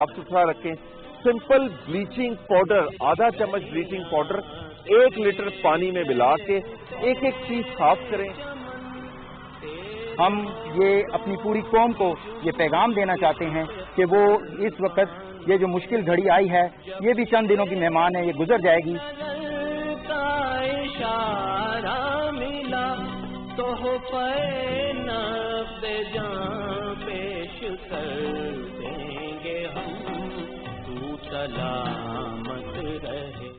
साफ सुथरा रखें। सिंपल ब्लीचिंग पाउडर, आधा चम्मच ब्लीचिंग पाउडर 1 लीटर पानी में मिला के एक एक चीज साफ करें। हम ये अपनी पूरी कौम को ये पैगाम देना चाहते हैं कि वो इस वक्त ये जो मुश्किल घड़ी आई है ये भी चंद दिनों की मेहमान है, ये गुजर जाएगी। तो हो पे नब्ज़े जान पेश कर देंगे हम, तू सलामत रहे।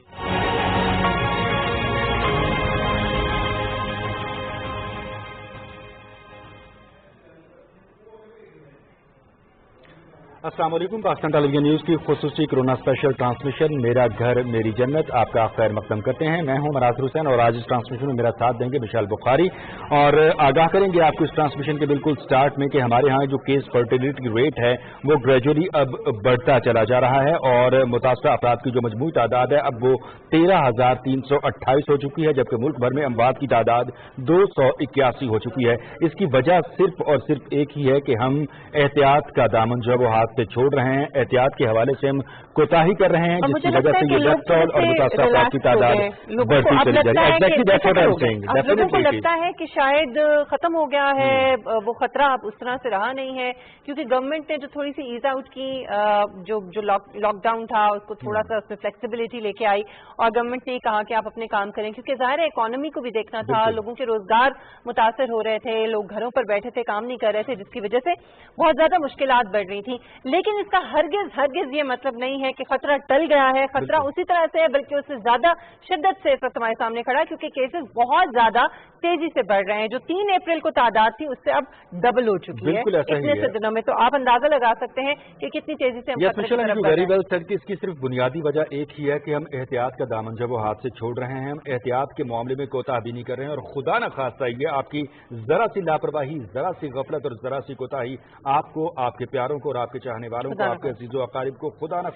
अस्सलाम वालेकुम। पाकिस्तान टेलीविजन न्यूज़ की खुसूसी कोरोना स्पेशल ट्रांसमिशन मेरा घर मेरी जन्नत आपका खैर मकदम करते हैं। मैं हूं मनासिर हुसैन और आज इस ट्रांसमिशन में मेरा साथ देंगे विशाल बुखारी और आगाह करेंगे आपको इस ट्रांसमिशन के बिल्कुल स्टार्ट में कि हमारे यहाँ जो केस फर्टिलिटी रेट है वो ग्रेजुअली अब बढ़ता चला जा रहा है और मुतासरा अफराद की जो मजमूई तादाद है अब वो 13,328 हो चुकी है, जबकि मुल्क भर में अमवात की तादाद 281 हो चुकी है। इसकी वजह सिर्फ और सिर्फ एक ही है कि हम एहतियात का दामन जो है वो हाथ से छोड़ रहे हैं, एहतियात के हवाले से हम कोताही कर रहे हैं, जिसकी वजह से ये डेथ टोल और मुतासरा अफराद की तादाद बढ़ती चली जा रही है। लोगों को लगता है कि शायद खत्म हो गया है, वो खतरा अब उस तरह से रहा नहीं है, क्योंकि गवर्नमेंट ने जो थोड़ी सी ईज आउट की, जो लॉकडाउन था उसको थोड़ा सा उसमें फ्लेक्सिबिलिटी लेके आई और गवर्नमेंट ने कहा कि आप अपने काम करें, क्योंकि जाहिर है इकोनॉमी को भी देखना था, लोगों के रोजगार मुतासर हो रहे थे, लोग घरों पर बैठे थे, काम नहीं कर रहे थे, जिसकी वजह से बहुत ज्यादा मुश्किलात बढ़ रही थी। लेकिन इसका हरगिज ये मतलब नहीं है कि खतरा टल गया है। खतरा उसी तरह से है, बल्कि उससे ज्यादा शिद्दत से इस वक्त हमारे सामने खड़ा है, क्योंकि केसेस बहुत ज्यादा तेजी से बढ़ रहे हैं। जो 3 अप्रैल को तादाद थी उससे अब डबल हो चुकी है इतने से दिनों में। तो आप अंदाजा लगा सकते हैं कि कितनी तेजी से हम खतरे की तरफ बढ़ रहे हैं। इसकी सिर्फ बुनियादी वजह एक ही है कि हम एहतियात का दामन जब वो हाथ से छोड़ रहे हैं, हम एहतियात के मामले में कोताही भी नहीं कर रहे हैं और खुदा न खास्ता ये आपकी जरा सी लापरवाही, जरा सी गफलत और जरा सी कोताही आपको, आपके प्यारों को और आपके चाहने वालों को, आपके अजीजों अकारिब को खुदा न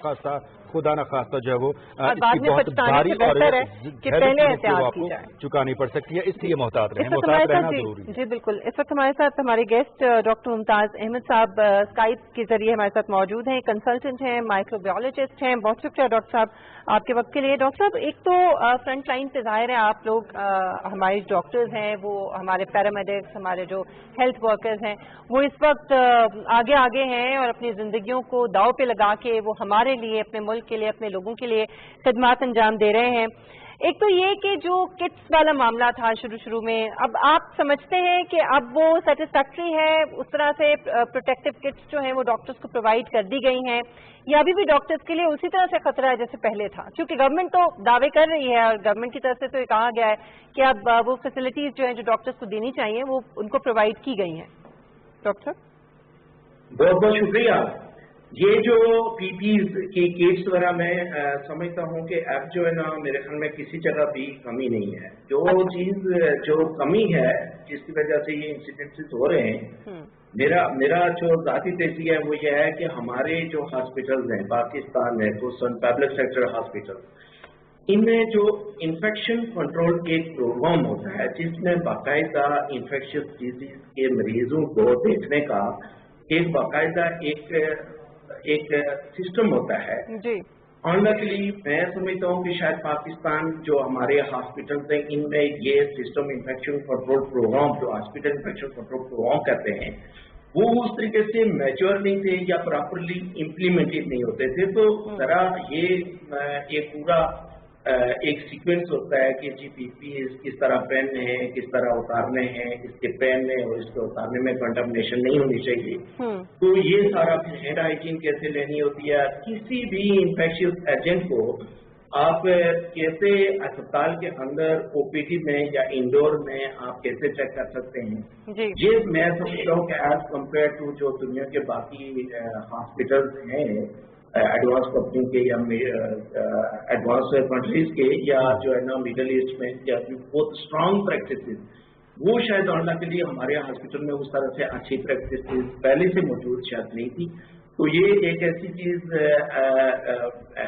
खास्ता जो है वो इसकी बहुत भारी और आपको चुकानी पड़ सकती है। इसलिए मोहतात रहें, मोहतात रहना जरूरी है। जी बिल्कुल। इस वक्त हमारे साथ हमारे गेस्ट डॉक्टर मुमताज अहमद साहब स्काइप के जरिए हमारे साथ मौजूद हैं, कंसल्टेंट हैं, माइक्रोबायोलॉजिस्ट हैं। बहुत शुक्रिया डॉक्टर साहब आपके वक्त के लिए। डॉक्टर साहब, एक तो फ्रंट लाइन पे जाहिर है आप लोग हमारे डॉक्टर्स हैं, वो हमारे पैरामेडिक्स, हमारे जो हेल्थ वर्कर्स हैं, वो इस वक्त आगे आगे हैं और अपनी जिंदगियों को दांव पे लगा के वो हमारे लिए, अपने मुल्क के लिए, अपने लोगों के लिए खिदमत अंजाम दे रहे हैं। एक तो ये कि जो किट्स वाला मामला था शुरू में, अब आप समझते हैं कि अब वो सेटिस्फैक्ट्री है, उस तरह से प्रोटेक्टिव किट्स जो हैं वो डॉक्टर्स को प्रोवाइड कर दी गई हैं, या अभी भी डॉक्टर्स के लिए उसी तरह से खतरा है जैसे पहले था? क्योंकि गवर्नमेंट तो दावे कर रही है और गवर्नमेंट की तरफ से तो ये कहा गया है कि अब वो फैसिलिटीज जो है जो डॉक्टर्स को देनी चाहिए वो उनको प्रोवाइड की गई हैं। डॉक्टर बहुत बहुत शुक्रिया। ये जो पीपीज की किट्स वगैरह मैं समझता हूँ कि अब जो है ना मेरे ख्याल में किसी जगह भी कमी नहीं है। जो चीज जो कमी है जिसकी वजह से ये इंसिडेंसेस हो रहे हैं, मेरा जो जाती तेजी है वो ये है कि हमारे जो हॉस्पिटल्स हैं पाकिस्तान में, तो पब्लिक सेक्टर हॉस्पिटल, इनमें जो इन्फेक्शन कंट्रोल एक प्रोग्राम होता है जिसमें बाकायदा इन्फेक्शियस डिजीज के मरीजों को देखने का एक बाकायदा एक सिस्टम होता है जी। ऑनलाइनली मैं समझता हूँ कि शायद पाकिस्तान जो हमारे हॉस्पिटल्स हैं इनमें ये सिस्टम इन्फेक्शन कंट्रोल प्रोग्राम, जो हॉस्पिटल इन्फेक्शन कंट्रोल प्रोग्राम करते हैं, वो उस तरीके से मैच्योर नहीं थे या प्रॉपरली इम्प्लीमेंटेड नहीं होते थे। तो जरा ये एक पूरा एक सीक्वेंस होता है कि जीपीपी किस तरह पहनने हैं, किस तरह उतारने हैं, इसके पहनने और इसके उतारने में कंटामिनेशन नहीं होनी चाहिए। तो ये सारा फिर हैंड हाइजीन कैसे लेनी होती है, किसी भी इंफेक्शियस एजेंट को आप कैसे अस्पताल के अंदर ओपीडी में या इंडोर में आप कैसे चेक कर सकते हैं, ये मैं समझता हूँ कि एज कम्पेयर टू जो दुनिया के बाकी हॉस्पिटल्स हैं एडवांस कंपनी के या एडवांस कंट्रीज के या जो है ना मिडल ईस्ट में, या बहुत स्ट्रांग प्रैक्टिसेस वो शायद ऑनलाइन के लिए हमारे हॉस्पिटल में उस तरह से अच्छी प्रैक्टिस पहले से मौजूद शायद नहीं थी। तो ये एक ऐसी चीज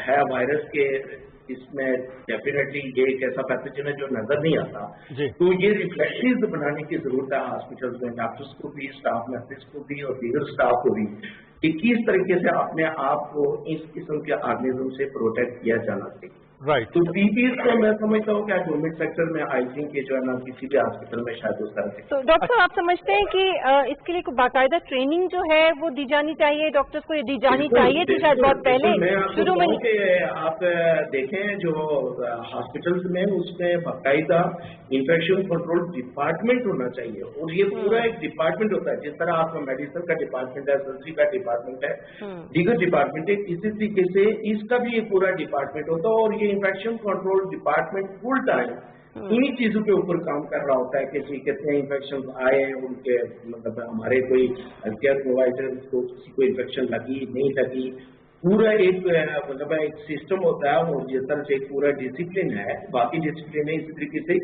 है वायरस के इसमें डेफिनेटली ये एक ऐसा पैथोजन है जो नजर नहीं आता, जी। तो ये रिफ्लेक्सेस बनाने की जरूरत है हॉस्पिटल्स में, डॉक्टर्स को भी, स्टाफ नर्सेस को भी और दीगर स्टाफ को भी, कि किस तरीके से अपने आप को इस किस्म के ऑर्गेनिज्म से प्रोटेक्ट किया जाना चाहिए। राइट। तो पीपीज को मैं समझता हूँ क्या गवर्नमेंट सेक्टर में आई थिंक कि जो है ना किसी भी हॉस्पिटल में शायद उस तरह से। तो डॉक्टर साहब आप समझते हैं कि इसके लिए कोई बाकायदा ट्रेनिंग जो है वो दी जानी चाहिए, डॉक्टर्स को ये दी जानी चाहिए थी शायद बहुत पहले शुरू में? आप देखें जो हॉस्पिटल्स में उसमें बाकायदा इन्फेक्शन कंट्रोल डिपार्टमेंट होना चाहिए, और ये पूरा एक डिपार्टमेंट होता है, जिस तरह आपका मेडिसिन का डिपार्टमेंट है, सर्जरी का डिपार्टमेंट है, दीगर डिपार्टमेंट है, इसी तरीके से इसका भी एक पूरा डिपार्टमेंट होता है, और ये infection control department full time इन्हीं चीजों के ऊपर काम कर रहा होता है कि कितने इन्फेक्शन आए, उनके मतलब हमारे कोई हेल्थ केयर प्रोवाइडर को किसी को इन्फेक्शन लगी नहीं लगी, पूरा एक मतलब एक सिस्टम होता है, और जिस तरह से एक पूरा डिसिप्लिन है, बाकी डिसिप्लिन है, इसी तरीके से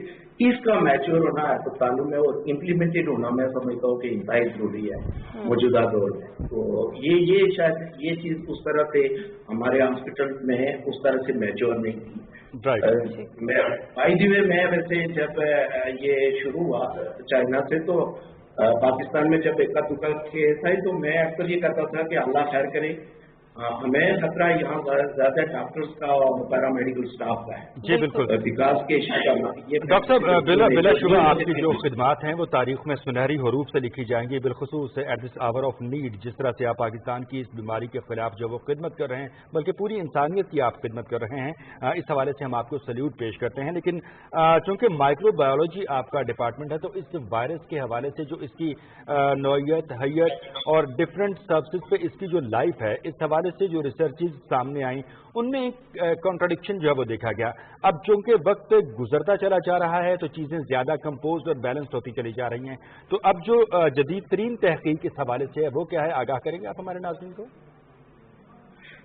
इसका मैच्योर होना अस्पतालों में और इम्प्लीमेंटेड होना मैं समझता हूँ कि इंतहाई जरूरी है मौजूदा दौर में। तो ये शायद ये चीज उस तरह से हमारे हॉस्पिटल में उस तरह से मैच्योर नहीं थी। बाय द वे मैं वैसे जब ये शुरू हुआ चाइना से, तो पाकिस्तान में जब इक्का दुक्का केस आए तो मैं अक्सर ये कहता था कि अल्लाह खैर करे, हमें खतरा यहाँ ज्यादा डॉक्टर्स का और पैरामेडिकल स्टाफ का है। जी बिल्कुल, विकास के डॉक्टर साहब बिला शुबा आपकी जो खिदमात हैं वो तारीख में सुनहरी हरूफ से लिखी जाएंगी, बिलखुसूस at this hour of need. जिस तरह से आप पाकिस्तान की इस बीमारी के खिलाफ जो वो खिदमत कर रहे हैं, बल्कि पूरी इंसानियत की आप खिदमत कर रहे हैं, इस हवाले से हम आपको सल्यूट पेश करते हैं। लेकिन चूंकि माइक्रोबायोलॉजी आपका डिपार्टमेंट है, तो इस वायरस के हवाले से जो इसकी नौयत, हैयत और डिफरेंट सर्विसेज पे इसकी जो लाइफ है, इस हवाले से जो रिसर्चेज सामने आई उनमें एक कॉन्ट्राडिक्शन जो है वो देखा गया। अब चूंकि वक्त गुजरता चला जा रहा है तो चीजें ज्यादा कंपोज और बैलेंस्ड होती चली जा रही हैं, तो अब जो जदीद तरीन तहकीक इस हवाले से है वो क्या है, आगाह करेंगे आप हमारे नाज़रीन को?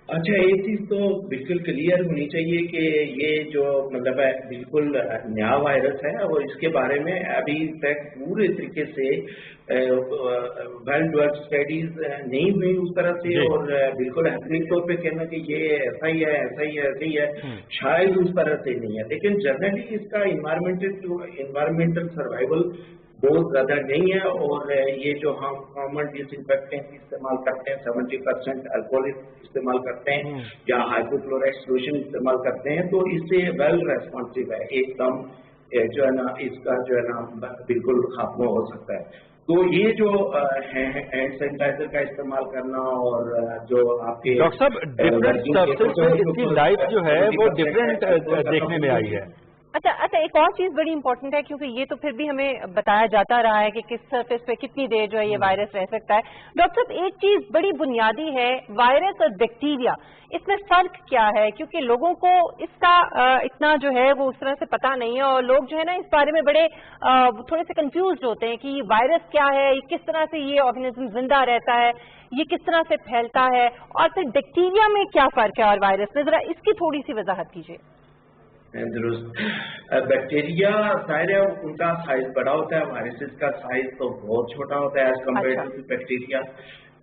अच्छा, एक चीज तो बिल्कुल क्लियर होनी चाहिए कि ये जो मतलब है बिल्कुल नया वायरस है, और इसके बारे में अभी तक पूरे तरीके से वेल डेवलप्ड स्टडीज नहीं हुई उस तरह से, और बिल्कुल हैपनिक तौर पे कहना कि ये ऐसा ही है, ऐसा ही है, ऐसा ही है, शायद उस तरह से नहीं है। लेकिन जनरली इसका इन्वायरमेंटल सर्वाइवल बहुत ज्यादा नहीं है, और ये जो हम कॉमन डिसइंफेक्टेंट इस्तेमाल करते हैं, 70% अल्कोहल इस्तेमाल करते हैं या हाइपोक्लोराइड सोल्यूशन इस्तेमाल करते हैं, तो इससे वेल रेस्पॉन्सिव है, एकदम जो है ना इसका जो है ना बिल्कुल खात्मा हो सकता है। तो ये जो हैंड सैनिटाइजर का इस्तेमाल करना और जो आपके डॉक्टर साहब डिफरेंट सर्विसेज पे इसकी लाइफ जो है वो डिफरेंट देखने में आई है। अच्छा, एक और चीज बड़ी इंपॉर्टेंट है, क्योंकि ये तो फिर भी हमें बताया जाता रहा है कि किस सरफेस पे कितनी देर जो है ये वायरस रह सकता है। डॉक्टर साहब एक चीज बड़ी बुनियादी है, वायरस और बैक्टीरिया, इसमें फर्क क्या है? क्योंकि लोगों को इसका इतना जो है वो उस तरह से पता नहीं है, और लोग जो है ना इस बारे में बड़े थोड़े से कंफ्यूज होते हैं कि ये वायरस क्या है, ये किस तरह से ये ऑर्गेनिज्म जिंदा रहता है, ये किस तरह से फैलता है, और फिर बैक्टीरिया में क्या फर्क है और वायरस में, जरा इसकी थोड़ी सी वजाहत कीजिए। बैक्टीरिया जाहिर है उनका साइज बड़ा होता है, वायरसेस का साइज तो बहुत छोटा होता है एज कम्पेयर टू बैक्टीरिया।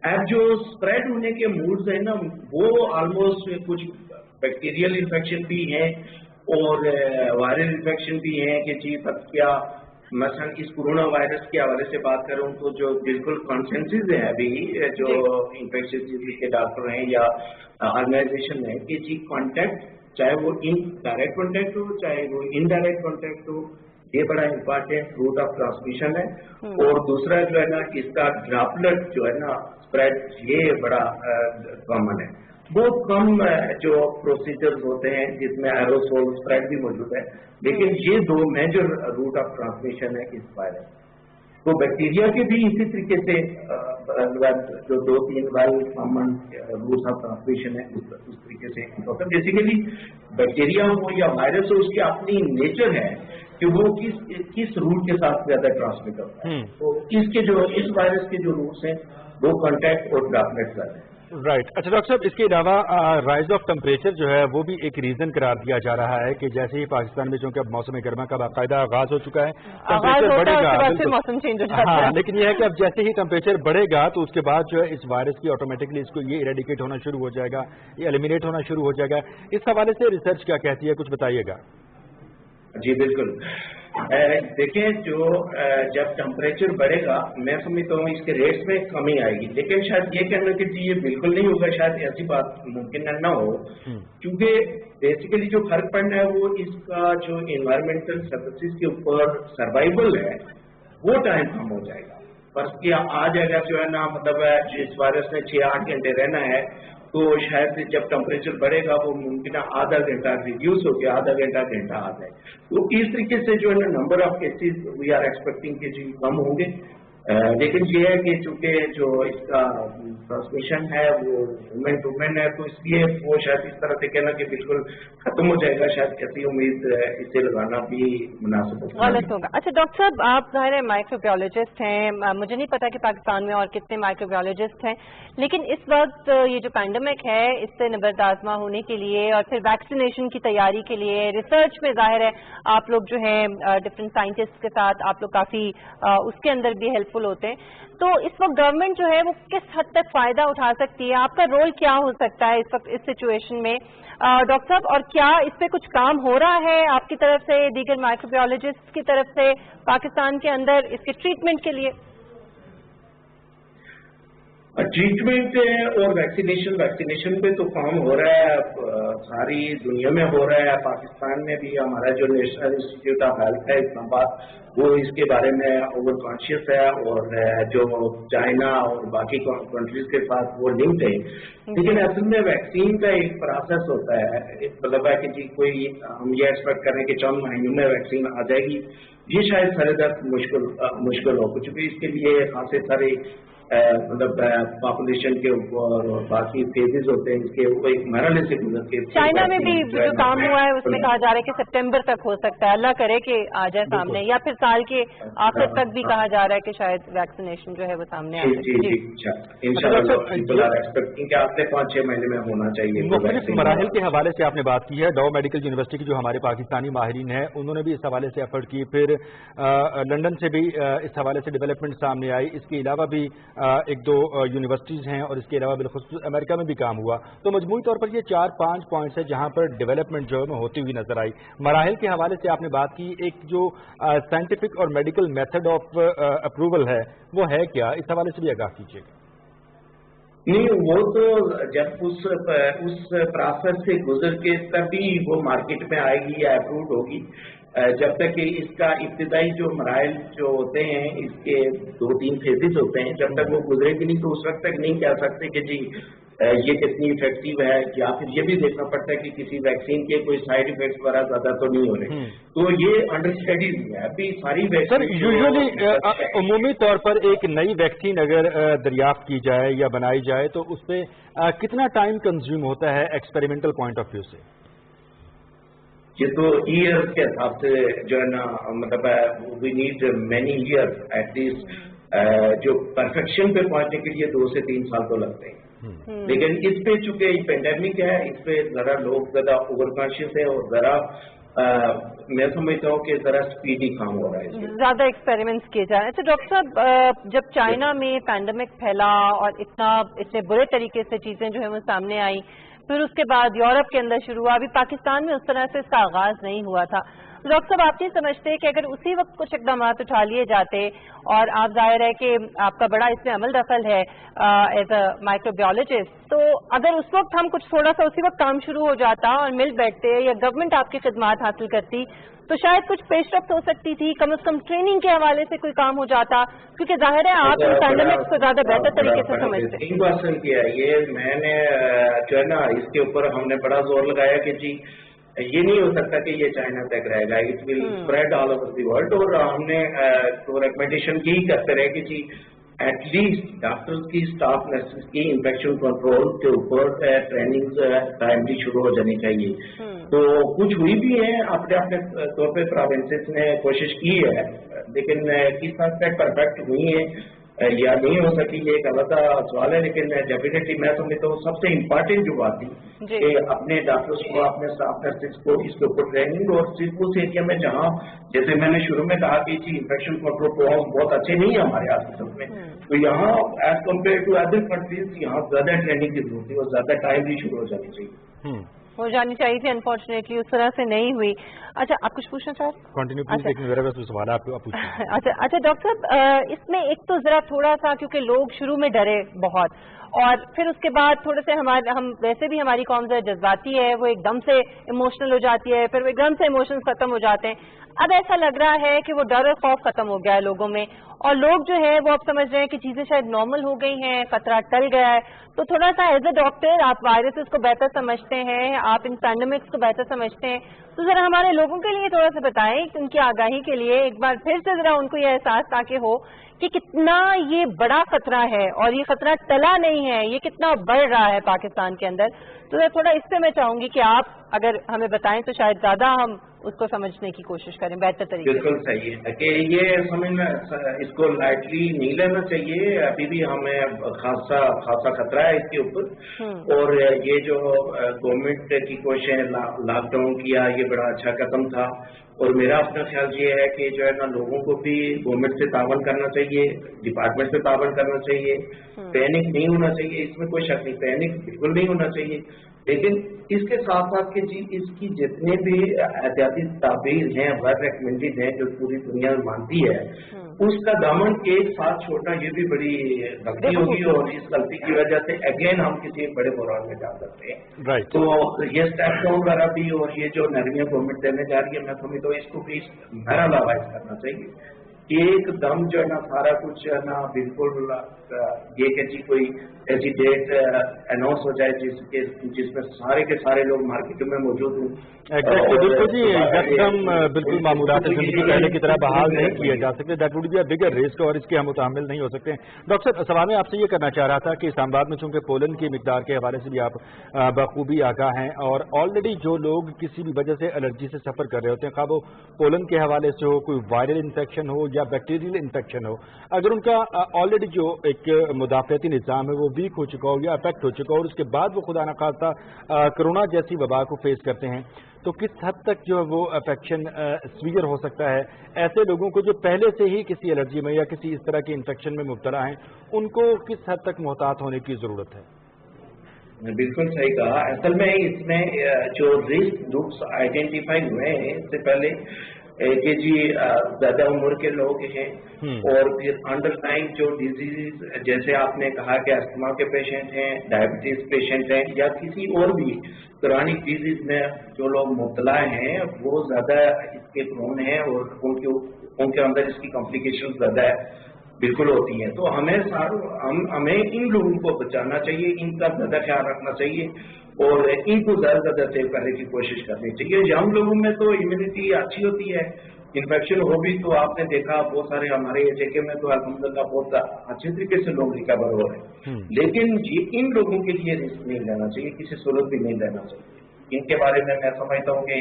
अब जो स्प्रेड होने के मूड्स है ना, वो ऑलमोस्ट कुछ बैक्टीरियल इन्फेक्शन भी है और वायरल इन्फेक्शन भी है कि जी क्या मसलन इस कोरोना वायरस के हवाले से बात करूं तो जो बिल्कुल कॉन्सेंसस है अभी जो इन्फेक्शन डिजीज के डॉक्टर हैं या ऑर्गेनाइजेशन है कि जी कॉन्टेक्ट, चाहे वो डायरेक्ट कॉन्टेक्ट हो चाहे वो इनडायरेक्ट कॉन्टेक्ट हो, ये बड़ा इम्पोर्टेंट रूट ऑफ ट्रांसमिशन है। और दूसरा जो है ना इसका ड्रॉपलेट जो है ना स्प्रेड, ये बड़ा कॉमन है। बहुत कम जो प्रोसीजर्स होते हैं जिसमें एरोसोल स्प्रेड भी मौजूद है, लेकिन ये दो मेजर रूट ऑफ ट्रांसमिशन है इस वायरस। तो बैक्टीरिया के भी इसी तरीके से जो 2-3 well common routes of transmission है उस तरीके से होता है। बेसिकली बैक्टीरिया हो या वायरस हो, उसकी अपनी नेचर है कि वो किस रूट के साथ ज्यादा ट्रांसमिट होता है। तो इस वायरस के जो रूट्स हैं वो कॉन्टैक्ट और ड्रॉपलेट्स हैं। राइट। अच्छा डॉक्टर साहब, इसके अलावा राइज ऑफ टेम्परेचर जो है वो भी एक रीजन करार दिया जा रहा है कि जैसे ही पाकिस्तान में चूंकि अब मौसम गर्मा का बाकायदा आगाज हो चुका है, टेम्परेचर बढ़ेगा, मौसम चेंज हो जाता है। लेकिन यह है कि अब जैसे ही टेम्परेचर बढ़ेगा तो उसके बाद जो है इस वायरस की ऑटोमेटिकली इसको ये इरेडिकेट होना शुरू हो जाएगा, ये एलिमिनेट होना शुरू हो जाएगा। इस हवाले से रिसर्च क्या कहती है, कुछ बताइएगा। जी बिल्कुल, देखें जो जब टेम्परेचर बढ़ेगा मैं समझता हूँ इसके रेट्स में कमी आएगी, लेकिन शायद ये कहना कि ये बिल्कुल नहीं होगा, शायद ऐसी बात मुमकिन न हो, क्योंकि बेसिकली जो फर्क पड़ना है वो इसका जो इन्वायरमेंटल सर्विसेज के ऊपर सर्वाइवल है वो टाइम कम हो जाएगा। फर्स्ट किया आज अगर जो है ना मतलब इस वायरस में 6-8 घंटे रहना है तो शायद जब टेम्परेचर बढ़ेगा वो मुमकिन आधा घंटा रिड्यूस होकर आधा घंटा आ जाए। तो इस तरीके से जो है ना number of cases we are expecting के जी कम होंगे, लेकिन ये है कि चूंकि जो इसका ट्रांसमिशन है वो वुमेन टू वुमेन है तो इसलिए वो शायद इस तरह से कहना कि बिल्कुल खत्म हो जाएगा, शायद ऐसी उम्मीद इसे लगाना भी मुनासिब गलत होगा। अच्छा डॉक्टर साहब, आप ज़ाहिर है माइक्रोबायोलॉजिस्ट हैं, मुझे नहीं पता कि पाकिस्तान में और कितने माइक्रोबायोलॉजिस्ट हैं, लेकिन इस वक्त ये जो पैंडेमिक है इससे निबर्द आज़मा होने के लिए और फिर वैक्सीनेशन की तैयारी के लिए रिसर्च में ज़ाहिर है आप लोग जो है डिफरेंट साइंटिस्ट के साथ आप लोग काफ़ी उसके अंदर भी हेल्पफुल होते हैं, तो इस वक्त गवर्नमेंट जो है वो किस हद तक फायदा उठा सकती है, आपका रोल क्या हो सकता है इस वक्त इस सिचुएशन में डॉक्टर साहब, और क्या इस पे कुछ काम हो रहा है आपकी तरफ से, दीगर माइक्रोबायोलॉजिस्ट की तरफ से पाकिस्तान के अंदर इसके ट्रीटमेंट के लिए? ट्रीटमेंट और वैक्सीनेशन पे तो काम हो रहा है, सारी दुनिया में हो रहा है। पाकिस्तान में भी हमारा जो नेशनल इंस्टीट्यूट ऑफ हेल्थ है इस्लामाबाद वो इसके बारे में ओवर कॉन्शियस है और जो चाइना और बाकी कंट्रीज के साथ वो लिंक्ड है, लेकिन असल में वैक्सीन का एक प्रोसेस होता है, मतलब है कि जी कोई हम ये एक्सपेक्ट करें कि 4 महीनों में वैक्सीन आ जाएगी, ये शायद सरदर्द मुश्किल हो, क्योंकि इसके लिए खासे सारे मतलब पॉपुलेशन के ऊपर और बाकी फेजेस होते हैं इसके वो एक मरहले से गुजर के। चाइना में भी जो काम हुआ है उसमें कहा जा रहा है कि सितंबर तक हो सकता है, अल्लाह करे कि आ जाए सामने, या फिर साल के आखिर तक भी कहा जा रहा है कि शायद वैक्सीनेशन जो है वो सामने आ जाए। इंशाल्लाह एक्सपेक्टिंग कि आपसे 5-6 महीने में होना चाहिए। मुख्तलिफ मराहिल के हवाले से आपने बात की है, डॉ मेडिकल यूनिवर्सिटी की जो हमारे पाकिस्तानी माहिरीन हैं उन्होंने भी इस हवाले से एफर्ट की, फिर लंदन से भी इस हवाले से डेवलपमेंट सामने आई, इसके अलावा भी 1-2 यूनिवर्सिटीज़ हैं और इसके अलावा बिलखुसूस अमेरिका में भी काम हुआ। तो मजमूई तौर पर ये 4-5 पॉइंट्स है जहां पर डेवलपमेंट जो है होती हुई नजर आई। मराहिल के हवाले से आपने बात की, एक जो साइंटिफिक और मेडिकल मेथड ऑफ अप्रूवल है वो है क्या, इस हवाले से भी आगाह कीजिएगा। नहीं, वो तो जब उस प्रोसेस से गुजर के तभी वो मार्केट में आएगी या अप्रूव होगी। जब तक कि इसका इब्तिदाई जो मराइल जो होते हैं इसके 2-3 फेजेस होते हैं, जब तक वो गुजरेगी नहीं तो उस वक्त तक नहीं कह सकते कि जी ये कितनी इफेक्टिव है, या फिर ये भी देखना पड़ता है कि किसी वैक्सीन के कोई साइड इफेक्ट्स वगैरह ज्यादा तो नहीं हो रहे, तो ये अंडर स्टडीज है अभी सारी वैक्सीन। यूजुअली उमूमी तौर पर एक नई वैक्सीन अगर दरियाफ्त की जाए या बनाई जाए तो उस पर कितना टाइम कंज्यूम होता है एक्सपेरिमेंटल पॉइंट ऑफ व्यू से? ये तो ईयर्स के हिसाब से जो है ना, मतलब we need many years at least, जो परफेक्शन पे पहुंचने के लिए 2 से 3 साल तो लगते हैं। लेकिन इस पे चूंकि पेंडेमिक है, इस पे जरा लोग ज्यादा ओवर कॉन्शियस है और जरा मैं समझता हूँ कि जरा स्पीडी काम हो रहा है, ज्यादा एक्सपेरिमेंट्स किए जा रहे हैं। तो डॉक्टर साहब, जब चाइना में पैंडेमिक फैला और इतने बुरे तरीके से चीजें जो है वो सामने आई, फिर उसके बाद यूरोप के अंदर शुरू हुआ, अभी पाकिस्तान में उस तरह से इसका आगाज नहीं हुआ था। डॉक्टर साहब, आप नहीं समझते कि अगर उसी वक्त कुछ इकदाम उठा लिए जाते, और आप जाहिर है कि आपका बड़ा इसमें अमल दखल है एज अ माइक्रोबायोलॉजिस्ट, तो अगर उस वक्त हम कुछ थोड़ा सा उसी वक्त काम शुरू हो जाता और मिल बैठते या गवर्नमेंट आपकी खिदमात हासिल करती तो शायद कुछ पेशरफ्त हो सकती थी, कम से कम ट्रेनिंग के हवाले से कोई काम हो जाता, क्योंकि जाहिर है आप इन पैंडेमिक्स को ज्यादा बेहतर तरीके से समझते हैं। क्वेश्चन किया ये मैंने जो है ना, इसके ऊपर हमने बड़ा जोर लगाया कि जी ये नहीं हो सकता कि ये चाइना तक रहेगा, it will spread all over the world, और हमने तो रिकमेंडेशन की करते रहे कि जी एटलीस्ट डॉक्टर्स की, स्टाफ नर्सेस की इन्फेक्शन कंट्रोल के ऊपर ट्रेनिंग टाइमली शुरू हो जानी चाहिए। तो कुछ हुई भी है, अपने अपने तौर पे प्रोविंसेस ने कोशिश की है, लेकिन किस हद तक परफेक्ट हुई है या नहीं हो सकी, ये एक अलग सवाल है, लेकिन डेफिनेटली मैं समझता हूँ सबसे इम्पोर्टेंट जो बात थी कि अपने डॉक्टर्स को, अपने स्टाफ नर्सेज को इसके ऊपर ट्रेनिंग, और सिर्फ उस एरिया में जहाँ, जैसे मैंने शुरू में कहा कि इन्फेक्शन कंट्रोल प्रोग्राम बहुत अच्छे नहीं है हमारे हॉस्पिटल में, तो यहाँ as compare to other countries यहाँ ज्यादा ट्रेनिंग की जरूरत है और ज्यादा टाइम भी शुरू हो जानी चाहिए। हो जानी चाहिए थी, अनफॉर्चुनेटली उस तरह से नहीं हुई। अच्छा, आप कुछ पूछना चाह रहे हैं? कंटिन्यू प्लीज, लेकिन मेरा बस सवाल है आपको पूछिए। अच्छा डॉक्टर साहब, इसमें एक तो जरा थोड़ा सा, क्योंकि लोग शुरू में डरे बहुत, और फिर उसके बाद थोड़े से हम वैसे भी हमारी कौम जो जज्बाती है वो एकदम से इमोशनल हो जाती है, फिर वो एकदम से इमोशंस खत्म हो जाते हैं। अब ऐसा लग रहा है कि वो डर और खौफ खत्म हो गया है लोगों में, और लोग जो है वो अब समझ रहे हैं कि चीजें शायद नॉर्मल हो गई हैं, खतरा टल गया है। तो थोड़ा सा एज ए डॉक्टर आप वायरसेस को बेहतर समझते हैं, आप इन पैंडेमिक्स को बेहतर समझते हैं, तो जरा हमारे लोगों के लिए थोड़ा सा बताएं, उनकी आगाही के लिए एक बार फिर से जरा उनको ये एहसास ताकि हो कि कितना ये बड़ा खतरा है और ये खतरा टला नहीं है, ये कितना बढ़ रहा है पाकिस्तान के अंदर। तो थोड़ा इससे मैं चाहूंगी कि आप अगर हमें बताएं तो शायद ज्यादा हम उसको समझने की कोशिश करें बेहतर तरीके से। बिल्कुल सही है कि ये समझना, इसको लाइटली नहीं लेना चाहिए, अभी भी हमें खासा खतरा है इसके ऊपर। और ये जो गवर्नमेंट की कोशिशें, लॉकडाउन किया, ये बड़ा अच्छा कदम था, और मेरा अपना ख्याल ये है कि जो है ना, लोगों को भी गवर्नमेंट से तावन करना चाहिए, डिपार्टमेंट से तावन करना चाहिए, पैनिक नहीं होना चाहिए, इसमें कोई शक नहीं, पैनिक बिल्कुल नहीं होना चाहिए। लेकिन इसके साथ साथ के जी इसकी जितने भी एहतियाती तदबीर हैं, वेल रिकमेंडेड हैं, जो पूरी दुनिया मानती है, उसका दामन एक साथ छोड़ना ये भी बड़ी गलती होगी, और इस गलती की वजह से अगेन हम किसी बड़े बुरान में जा सकते हैं। तो ये स्टेप डाउन वगैरह भी और ये जो नरमियां गवर्नमेंट देने जा रही है, मैं समझता हूँ इसको भी महरालावाइज करना चाहिए। एकदम जो है ना सारा कुछ है ना बिल्कुल ये कि जी कोई ऐसी डेट अनाउंस हो जाए जिसमें सारे के सारे लोग मार्केट में मौजूद हों। बिल्कुल जी, एकदम बिल्कुल मामूलात जिंदगी पहले की तरह बहाल नहीं किए जा सकते, that would be a bigger risk, और इसके हम मुतामिल नहीं हो सकते। डॉक्टर साहब, सवाल में आपसे ये करना चाह रहा था कि इस्लामाबाद में चूंकि पोलन की मिकदार के हवाले से भी आप बखूबी आगाह हैं, और ऑलरेडी जो लोग किसी भी वजह से एलर्जी से सफर कर रहे होते हैं, खा वो पोलन के हवाले से हो, कोई वायरल इन्फेक्शन हो या बैक्टीरियल इन्फेक्शन हो, अगर उनका ऑलरेडी जो एक मुदाफ़ती निज़ाम है वो वीक हो चुका हो या अफेक्ट हो चुका हो, और उसके बाद वो खुदा न खास्ता कोरोना जैसी वबा को फेस करते हैं, तो किस हद तक जो है वो अफेक्शन सीवियर हो सकता है? ऐसे लोगों को जो पहले से ही किसी एलर्जी में या किसी इस तरह के इन्फेक्शन में मुब्तला हैं, उनको किस हद तक मोहतात होने की ज़रूरत है? बिल्कुल सही कहा। असल में इसमें जो रिस्क ग्रुप्स आइडेंटिफाई हुए हैं, इससे पहले कि जी ज्यादा उम्र के लोग हैं, और फिर अंडरलाइंग जो डिजीज, जैसे आपने कहा कि अस्थमा के पेशेंट हैं, डायबिटीज पेशेंट हैं, या किसी और भी क्रॉनिक डिजीज में जो लोग मुब्तला हैं, वो ज्यादा इसके प्रोन हैं, और उनके अंदर इसकी कॉम्प्लिकेशन ज्यादा बिल्कुल होती हैं। तो हमें इन लोगों को बचाना चाहिए, इनका ज्यादा ख्याल रखना चाहिए, और इनको ज्यादा सेव करने की कोशिश करनी चाहिए। यंग लोगों में तो इम्यूनिटी अच्छी होती है, इन्फेक्शन हो भी तो आपने देखा बहुत सारे हमारे एजेके में तो अल्हम्दुलिल्लाह बहुत अच्छे तरीके से लोग रिकवर हो रहे हैं। लेकिन इन लोगों के लिए रिस्क नहीं लेना चाहिए, किसी सूरत भी नहीं लेना चाहिए। इनके बारे में मैं समझता हूँ कि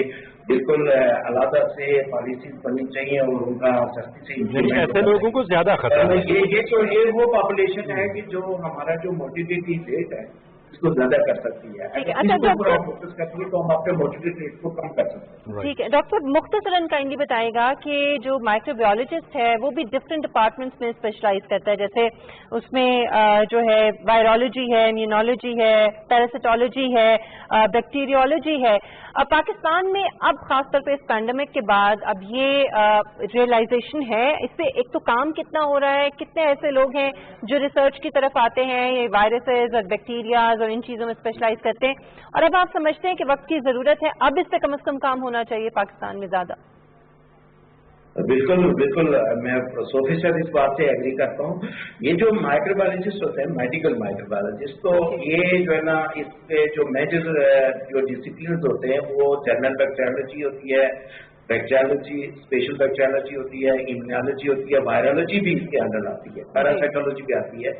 बिल्कुल अलग से पॉलिसीज बननी चाहिए, और उनका सख्ती से ऐसे लोगों को ज्यादा खतरा है। ये वो पॉपुलेशन है कि जो हमारा जो मोर्टिलिटी रेट है इसको ज्यादा कर सकती है, फोकस करती है तो हम अपने मोर्टिलिटी रेट को कम कर सकते हैं। ठीक है डॉक्टर, मुख्तसरन काइंडली बताएगा कि जो माइक्रोबायोलॉजिस्ट है वो भी डिफरेंट डिपार्टमेंट्स में स्पेशलाइज करता है, जैसे उसमें जो है वायरोलॉजी है, इम्यूनोलॉजी है, पैरासिटोलॉजी है, बैक्टीरियोलॉजी है। पाकिस्तान में अब खासतौर पे इस पैंडेमिक के बाद अब ये रियलाइजेशन है, इससे एक तो काम कितना हो रहा है, कितने ऐसे लोग हैं जो रिसर्च की तरफ आते हैं, ये वायरसेस और बैक्टीरियाज और इन चीजों में स्पेशलाइज करते हैं, और अब आप समझते हैं कि वक्त की जरूरत है, अब इससे कम से कम काम होना चाहिए पाकिस्तान में ज्यादा? बिल्कुल बिल्कुल, मैं 100% इस बात से एग्री करता हूँ। ये जो माइक्रोबायोलॉजिस्ट होते हैं, मेडिकल माइक्रोबायोलॉजिस्ट, तो ये जो है ना इसके जो मेजर जो डिसिप्लिन होते हैं वो जनरल बैक्टीरियोलॉजी होती है, बैक्टीरियोलॉजी, स्पेशल बैक्टीरियोलॉजी होती है, इम्यूनोलॉजी होती है, वायरोलॉजी भी इसके अंदर आती है, पैरासाइटोलॉजी भी आती है,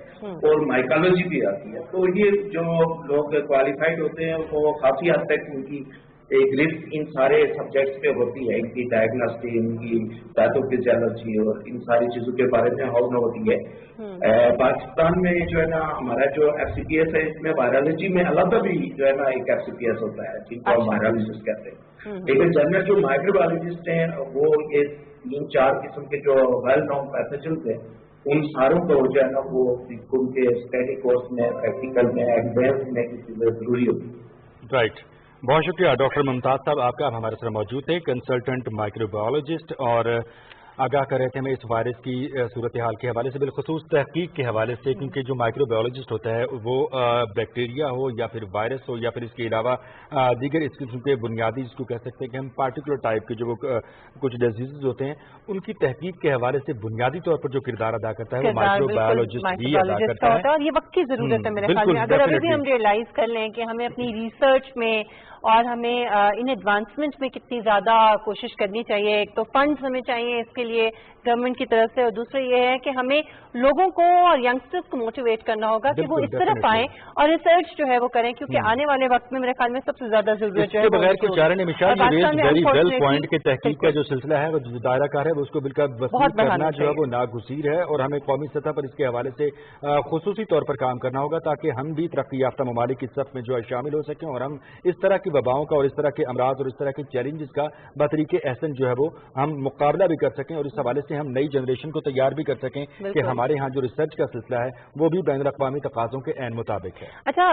और माइकोलॉजी भी आती है। तो ये जो लोग क्वालिफाइड होते हैं वो काफी हद तक उनकी एक रिस्क इन सारे सब्जेक्ट्स पे होती है, इनकी डायग्नोस्टिक, इनकी पैथोफिजियोलॉजी और इन सारी चीज़ों के बारे में हाउ न होती है। पाकिस्तान में जो है ना हमारा जो FCPS है, इसमें वायरोलॉजी में अलग भी जो है ना एक FCPS होता है जिनको हम वायरोलॉजिस्ट कहते हैं। लेकिन जनरल जो माइक्रोबायोलॉजिस्ट हैं वो ये 3-4 किस्म के जो वेल नोन पैथोजेंस हैं उन सारों को जो है ना वो उनके स्टडी कोर्स में, प्रैक्टिकल में, एडवांस में की चीज़ें जरूरी होती है। राइट, बहुत शुक्रिया डॉक्टर मुमताज साहब आपका। आप हमारे साथ मौजूद थे, कंसल्टेंट माइक्रोबायोलॉजिस्ट, और आगाह कर रहे थे हमें इस वायरस की सूरत हाल के हवाले से, बिलखुसूस तहकीक के हवाले से, क्योंकि जो माइक्रोबायोलॉजिस्ट होता है वो बैक्टीरिया हो या फिर वायरस हो या फिर इसके अलावा दीगर इस किस्म के बुनियादी, जिसको कह सकते हैं कि हम पार्टिकुलर टाइप के जो वो कुछ डिजीज़ होते हैं उनकी तहकीक के हवाले से बुनियादी तौर पर जो किरदार अदा करता है वो माइक्रोबायोलॉजिस्ट ही अदा करता है। और ये वक्त की जरूरत है मेरे ख्याल में। अगर अभी भी हम रियलाइज कर लें कि हमें अपनी रिसर्च में और हमें इन एडवांसमेंट में कितनी ज़्यादा कोशिश करनी चाहिए। एक तो फंड्स हमें चाहिए इसके लिए गवर्नमेंट की तरफ से, और दूसरा ये है कि हमें लोगों को और यंगस्टर्स को मोटिवेट करना होगा कि वो इस तरफ आएँ और रिसर्च जो है वो करें, क्योंकि आने वाले वक्त में मेरे ख्याल में सबसे ज़्यादा जरूरत जो है बगैर कुछ चारे ने मिसाल वेरी वेल पॉइंट के तहकीक का जो सिलसिला है वो जो दायरा कार है वो उसको बिल्कुल वसील करना जो है वो नागुज़ीर है, और हमें कौमी सतह पर इसके हवाले से खुसूसी तौर पर काम करना होगा ताकि हम भी तरक्की याफ्ता ममालिक की सफ में जो है शामिल हो सकें और हम इस तरह की वबाओं का और इस तरह के अमराज और इस तरह के चैलेंजेस का बतरीके एहसन जो है वो हम मुकाबला भी कर सकें, और इस हवाले से हम नई जनरेशन को तैयार भी कर सकें कि हमारे यहाँ जो रिसर्च का सिलसिला है वो भी बैनुल अक़वामी तकाज़ों के ऐन मुताबिक है। अच्छा,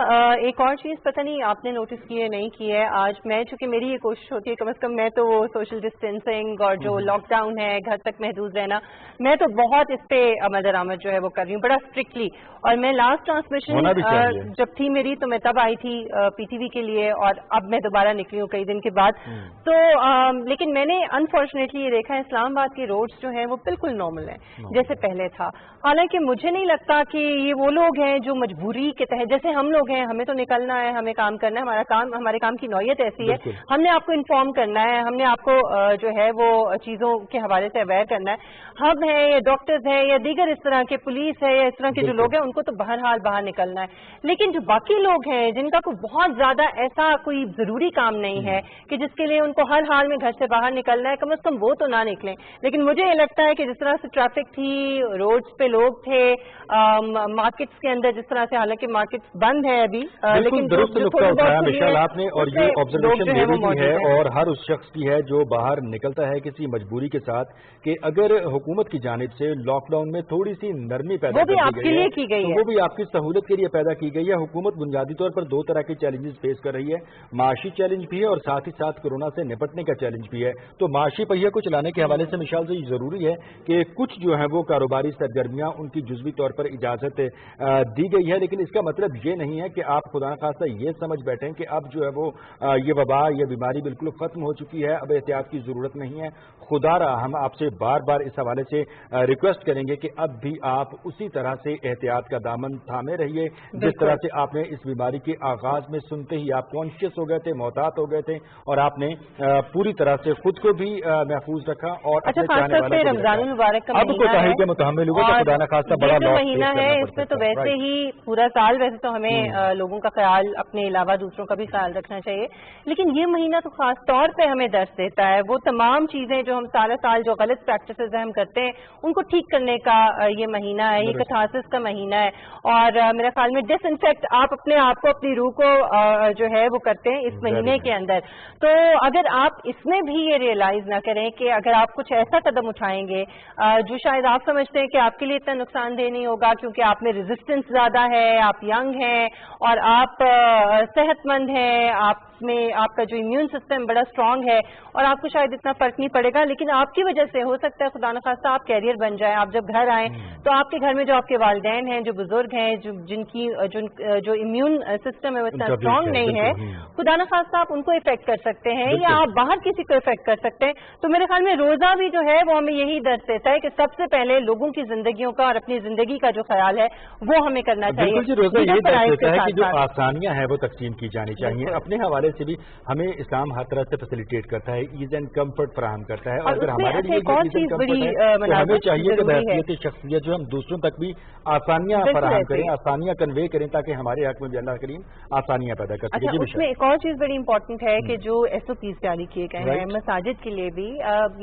एक और चीज़ पता नहीं आपने नोटिस की है नहीं की है, आज मैं चूंकि मेरी ये कोशिश होती है कम से कम मैं तो वो सोशल डिस्टेंसिंग और जो लॉकडाउन है घर तक महदूद रहना, मैं तो बहुत इस पे अमल दरामद जो है वो कर रही हूँ बड़ा स्ट्रिक्टली। और मैं लास्ट ट्रांसमिशन जब थी मेरी तो मैं तब आई थी PTV के लिए, और अब मैं दोबारा निकली हूँ कई दिन के बाद। तो लेकिन मैंने अनफॉर्चुनेटली ये देखा है इस्लामाबाद के रोड्स जो हैं वो बिल्कुल नॉर्मल हैं जैसे पहले था। हालांकि मुझे नहीं लगता कि ये वो लोग हैं जो मजबूरी के तहत, जैसे हम लोग हैं हमें तो निकलना है, हमें काम करना है, हमारे काम की नौयत ऐसी है, हमने आपको इन्फॉर्म करना है, हमने आपको जो है वो चीज़ों के हवाले से अवेयर करना है। हम है या डॉक्टर्स है या दीगर इस तरह के पुलिस है या इस तरह के जो लोग हैं उनको तो बहरहाल बाहर निकलना है, लेकिन जो बाकी लोग हैं जिनका कोई बहुत ज्यादा ऐसा कोई जरूरी काम नहीं है कि जिसके लिए उनको हर हाल में घर से बाहर निकलना है, कम से कम वो तो ना निकलें। लेकिन मुझे ये लगता है कि जिस तरह से ट्रैफिक थी, रोड्स पे लोग थे, मार्केट्स के अंदर जिस तरह से, हालांकि मार्केट्स बंद है अभी, लेकिन दुरुस्त नुक्ता उठाया मिशाल आपने, और ये ऑब्जर्वेशन मेरी भी है और हर उस शख्स की है जो बाहर निकलता है किसी मजबूरी के साथ, कि अगर हुकूमत की जानिब से लॉकडाउन में थोड़ी सी नरमी पैदा की गई है, वो भी आपकी सहूलत के लिए पैदा की गई है। हुकूमत बुनियादी तौर पर दो तरह के चैलेंजेस फेस कर रही है, माशी चैलेंज भी है और साथ ही साथ कोरोना से निपटने का चैलेंज भी है। तो माशी पहिया को चलाने के हवाले से मिशाल से जरूरी है कि कुछ जो है वो कारोबारी सरगर्मियां उनकी जुज़वी तौर पर इजाजत दी गई है, लेकिन इसका मतलब ये नहीं है कि आप खुदा न खास्ता ये समझ बैठें कि अब जो है वो ये वबा, ये बीमारी बिल्कुल खत्म हो चुकी है, अब एहतियात की जरूरत नहीं है। खुदा रहा हम आपसे बार बार इस हवाले से रिक्वेस्ट करेंगे कि अब भी आप उसी तरह से एहतियात का दामन थामे रहिए जिस तरह से आपने इस बीमारी के आगाज में सुनते ही आप कॉन्शियस हो गए थे, मोहतात हो गए थे, और आपने पूरी तरह से खुद को भी महफूज रखा और अच्छा, खासतौर रमजान मुबारक का अब कोताही के मुतहम्मिल हुए तो खुदा न खास्ता बड़ा महीना है, इसमें तो वैसे ही पूरा साल वैसे तो हमें लोगों का ख्याल अपने अलावा दूसरों का भी ख्याल रखना चाहिए, लेकिन ये महीना तो खास तौर पे हमें दर्श देता है। वो तमाम चीजें जो हम सारा साल जो गलत प्रैक्टिसेस हम करते हैं उनको ठीक करने का ये महीना है, ये कैथारसिस का महीना है, और मेरे ख्याल में डिसइंफेक्ट आप अपने आप को, अपनी रूह को जो है वो करते हैं इस महीने के अंदर। तो अगर आप इसमें भी ये रियलाइज ना करें कि अगर आप कुछ ऐसा कदम उठाएंगे जो शायद आप समझते हैं कि आपके लिए इतना नुकसानदेह नहीं होगा क्योंकि आप में रेजिस्टेंस ज्यादा है, आप यंग हैं और आप सेहतमंद हैं, आप में आपका जो इम्यून सिस्टम बड़ा स्ट्रांग है और आपको शायद इतना फर्क नहीं पड़ेगा, लेकिन आपकी वजह से हो सकता है खुदा न खास्ता आप कैरियर बन जाए। आप जब घर आए तो आपके घर में जो आपके वालिदैन हैं, जो बुजुर्ग हैं, जो इम्यून सिस्टम है वो इतना स्ट्रांग नहीं है, खुदा न खास्ता आप उनको इफेक्ट कर सकते हैं या आप बाहर किसी को इफेक्ट कर सकते हैं। तो मेरे ख्याल में रोजा भी जो है है वो हमें यही दर्ज देता है कि सबसे पहले लोगों की जिंदगियों का और अपनी जिंदगी का जो ख्याल है वो हमें करना चाहिए। बिल्कुल जी, रोजा ये दर्ज देता है कि जो आसानियां हैं वो तकसीम की जानी चाहिए। अपने हवाले से भी हमें इस्लाम हर तरह से फैसिलिटेट करता है, ईज एंड कम्फर्ट फराहम करता है, और अगर हमारे लिए ईज एंड कम्फर्ट है तो हमें चाहिए कि बहसीयत शख्सियत जो हम दूसरों तक भी आसानियां फराहम करें, आसानियां कन्वे करें, ताकि हमारे हक में भी अल्लाह करीम आसानियां पैदा कर सके। अच्छा, उसमें एक और चीज बड़ी इंपॉर्टेंट है कि जो SOPs जारी किए गए हैं मसाजिद के लिए भी,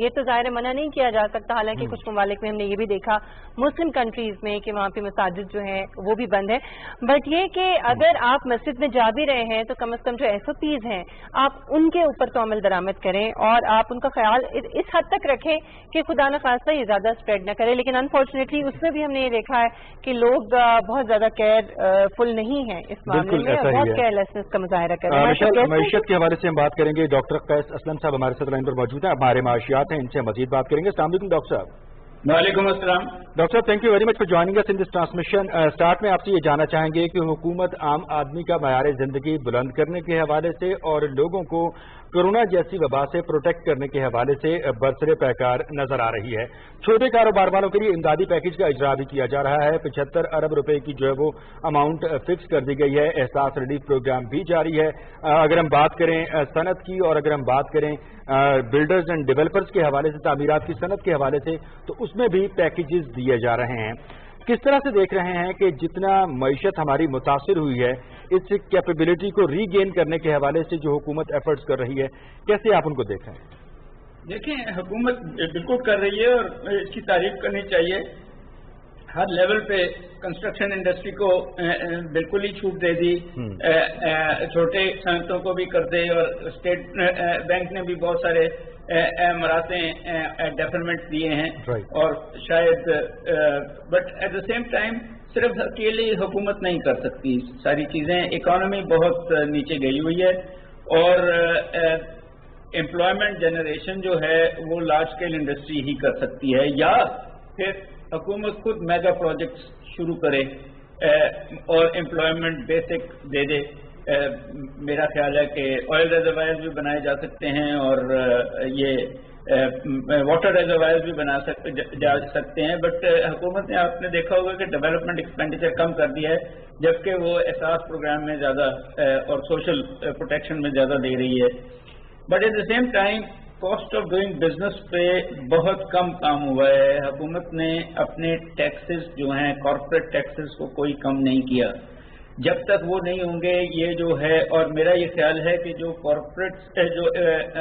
ये तो ज़ाहिर मना नहीं किया जा सकता, हालांकि कुछ ममालिक में हमने ये भी देखा मुस्लिम कंट्रीज में कि वहाँ पे मसाजिद जो हैं वो भी बंद है, बट ये कि अगर आप मस्जिद में जा भी रहे हैं तो कम से कम जो SOPs हैं आप उनके ऊपर तो अमल दरामद करें और आप उनका ख्याल इस हद तक रखें कि खुदा न खास्ता ये ज्यादा स्प्रेड न करे। लेकिन अनफॉर्चुनेटली उसमें भी हमने ये देखा है कि लोग बहुत ज्यादा केयरफुल नहीं है इस मामले में, बहुत केयरलेसनेस का मुजाहिरा कर रहे हैं। मईशत के हवाले से हम बात करेंगे, डॉक्टर कैस असलम साहब हमारे साथ लाइन पर मौजूद हैं, हमारे माशियात हैं, इनसे मजीद बात करेंगे। अस्सलाम वालेकुम डॉक्टर साहब। वालेकुम अस्सलाम। डॉक्टर साहब, thank you very much for joining us in this transmission. Start में आपसे ये जानना चाहेंगे कि हुकूमत आम आदमी का मयार जिंदगी बुलंद करने के हवाले से और लोगों को कोरोना जैसी वबा से प्रोटेक्ट करने के हवाले से बरसरे पैकार नजर आ रही है। छोटे कारोबार वालों के लिए इमदादी पैकेज का इजरा भी किया जा रहा है। 75 अरब रुपए की जो है वो अमाउंट फिक्स कर दी गई है। एहसास रिलीफ प्रोग्राम भी जारी है। अगर हम बात करें सनत की और अगर हम बात करें बिल्डर्स एंड डेवलपर्स के हवाले से, तामीरात की सनत के हवाले से, तो उसमें भी पैकेजेस दिए जा रहे हैं। किस तरह से देख रहे हैं कि जितना मईशत हमारी मुतासिर हुई है, इस कैपेबिलिटी को रीगेन करने के हवाले से जो हुकूमत एफर्ट्स कर रही है, कैसे आप उनको देख रहे हैं? देखें, हुकूमत बिल्कुल कर रही है और इसकी तारीफ करनी चाहिए। हर लेवल पे कंस्ट्रक्शन इंडस्ट्री को बिल्कुल ही छूट दे दी, छोटे सनतों को भी कर दे, और स्टेट बैंक ने भी बहुत सारे मरातें डेफरमेंट दिए हैं। और शायद but at the same time सिर्फ अकेले हुकूमत नहीं कर सकती सारी चीजें। इकोनॉमी बहुत नीचे गई हुई है और एम्प्लॉयमेंट जनरेशन जो है वो लार्ज स्केल इंडस्ट्री ही कर सकती है, या फिर हुकूमत खुद मेगा प्रोजेक्ट्स शुरू करे और एम्प्लॉयमेंट बेसिक दे दे। मेरा ख्याल है कि ऑयल रिजर्वायर्स भी बनाए जा सकते हैं और ये वाटर रिजर्वायर्स भी जा सकते हैं, बट हुकूमत ने, आपने देखा होगा कि डेवलपमेंट एक्सपेंडिचर कम कर दिया है, जबकि वो एहसास प्रोग्राम में ज़्यादा और सोशल प्रोटेक्शन में ज़्यादा दे रही है। But at the same time cost of doing business पे बहुत कम काम हुआ है। हुकूमत ने अपने टैक्सेस जो हैं, कॉर्पोरेट टैक्सेस को कोई कम नहीं किया। जब तक वो नहीं होंगे ये जो है, और मेरा ये ख्याल है कि जो कॉर्पोरेट जो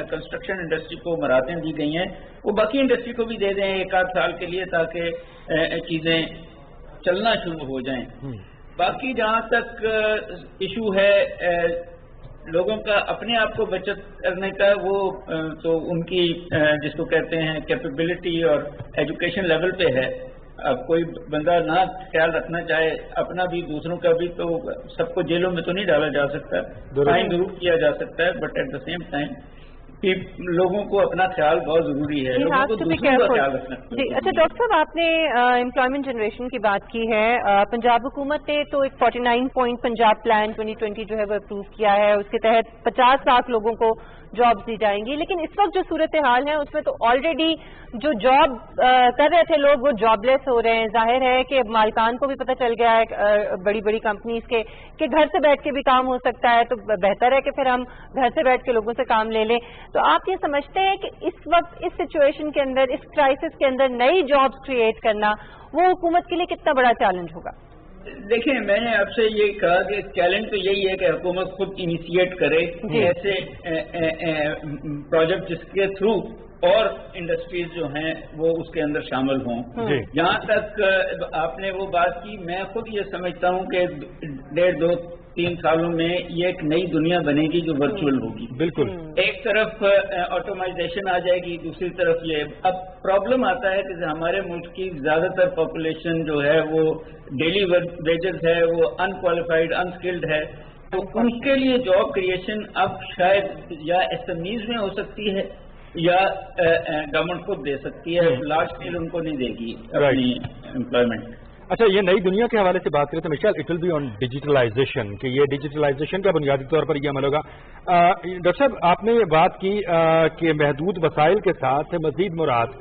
कंस्ट्रक्शन इंडस्ट्री को मरातें दी गई हैं वो बाकी इंडस्ट्री को भी दे दें एक आध साल के लिए, ताकि चीज़ें चलना शुरू हो जाएं। बाकी जहाँ तक इशू है लोगों का अपने आप को बचत करने का, वो तो उनकी जिसको कहते हैं कैपेबिलिटी और एजुकेशन लेवल पे है। अब कोई बंदा ना ख्याल रखना चाहे अपना भी दूसरों का भी, तो सबको जेलों में तो नहीं डाला जा सकता, फाइन जरूर किया जा सकता है, but at the same time कि लोगों को अपना ख्याल बहुत जरूरी है, लोगों को दूसरों का ख्याल रखना जी। अच्छा डॉक्टर साहब, आपने एम्प्लॉयमेंट जनरेशन की बात की है। पंजाब हुकूमत ने तो एक 49 पॉइंट पंजाब प्लान 2020 जो है वो अप्रूव किया है, उसके तहत 50 लाख लोगों को जॉब्स दी जाएंगी। लेकिन इस वक्त जो सूरत हाल है उसमें तो ऑलरेडी जो जॉब कर रहे थे लोग वो जॉबलेस हो रहे हैं। जाहिर है कि अब मालिकान को भी पता चल गया है बड़ी बड़ी कंपनीज के कि घर से बैठ के भी काम हो सकता है, तो बेहतर है कि फिर हम घर से बैठ के लोगों से काम ले लें। तो आप ये समझते हैं कि इस वक्त इस सिचुएशन के अंदर, इस क्राइसिस के अंदर नई जॉब्स क्रिएट करना वो हुकूमत के लिए कितना बड़ा चैलेंज होगा? देखिए, मैंने आपसे ये कहा कि चैलेंज तो यही है कि हुकूमत खुद इनिशिएट करे ऐसे प्रोजेक्ट जिसके थ्रू और इंडस्ट्रीज जो हैं वो उसके अंदर शामिल हों। जहाँ तक आपने वो बात की, मैं खुद ये समझता हूँ कि 1.5-2-3 सालों में ये एक नई दुनिया बनेगी जो वर्चुअल होगी। बिल्कुल, एक तरफ ऑटोमाइजेशन आ जाएगी, दूसरी तरफ ये। अब प्रॉब्लम आता है कि हमारे मुल्क की ज्यादातर पॉपुलेशन जो है वो डेली वेजेस है, वो अनक्वालिफाइड, अनस्किल्ड है, तो उनके लिए जॉब क्रिएशन अब शायद या SMEs में हो सकती है या गवर्नमेंट खुद दे सकती है, लार्ज स्केल उनको नहीं देगी अपनी एम्प्लॉयमेंट। अच्छा, ये नई दुनिया के हवाले से बात करें तो Michelle, it will be on digitalisation, कि ये डिजिटलाइजेशन का बुनियादी तौर पर ये अमल होगा। डॉक्टर साहब, आपने ये बात की कि महदूद वसाइल के साथ मजीद मुराद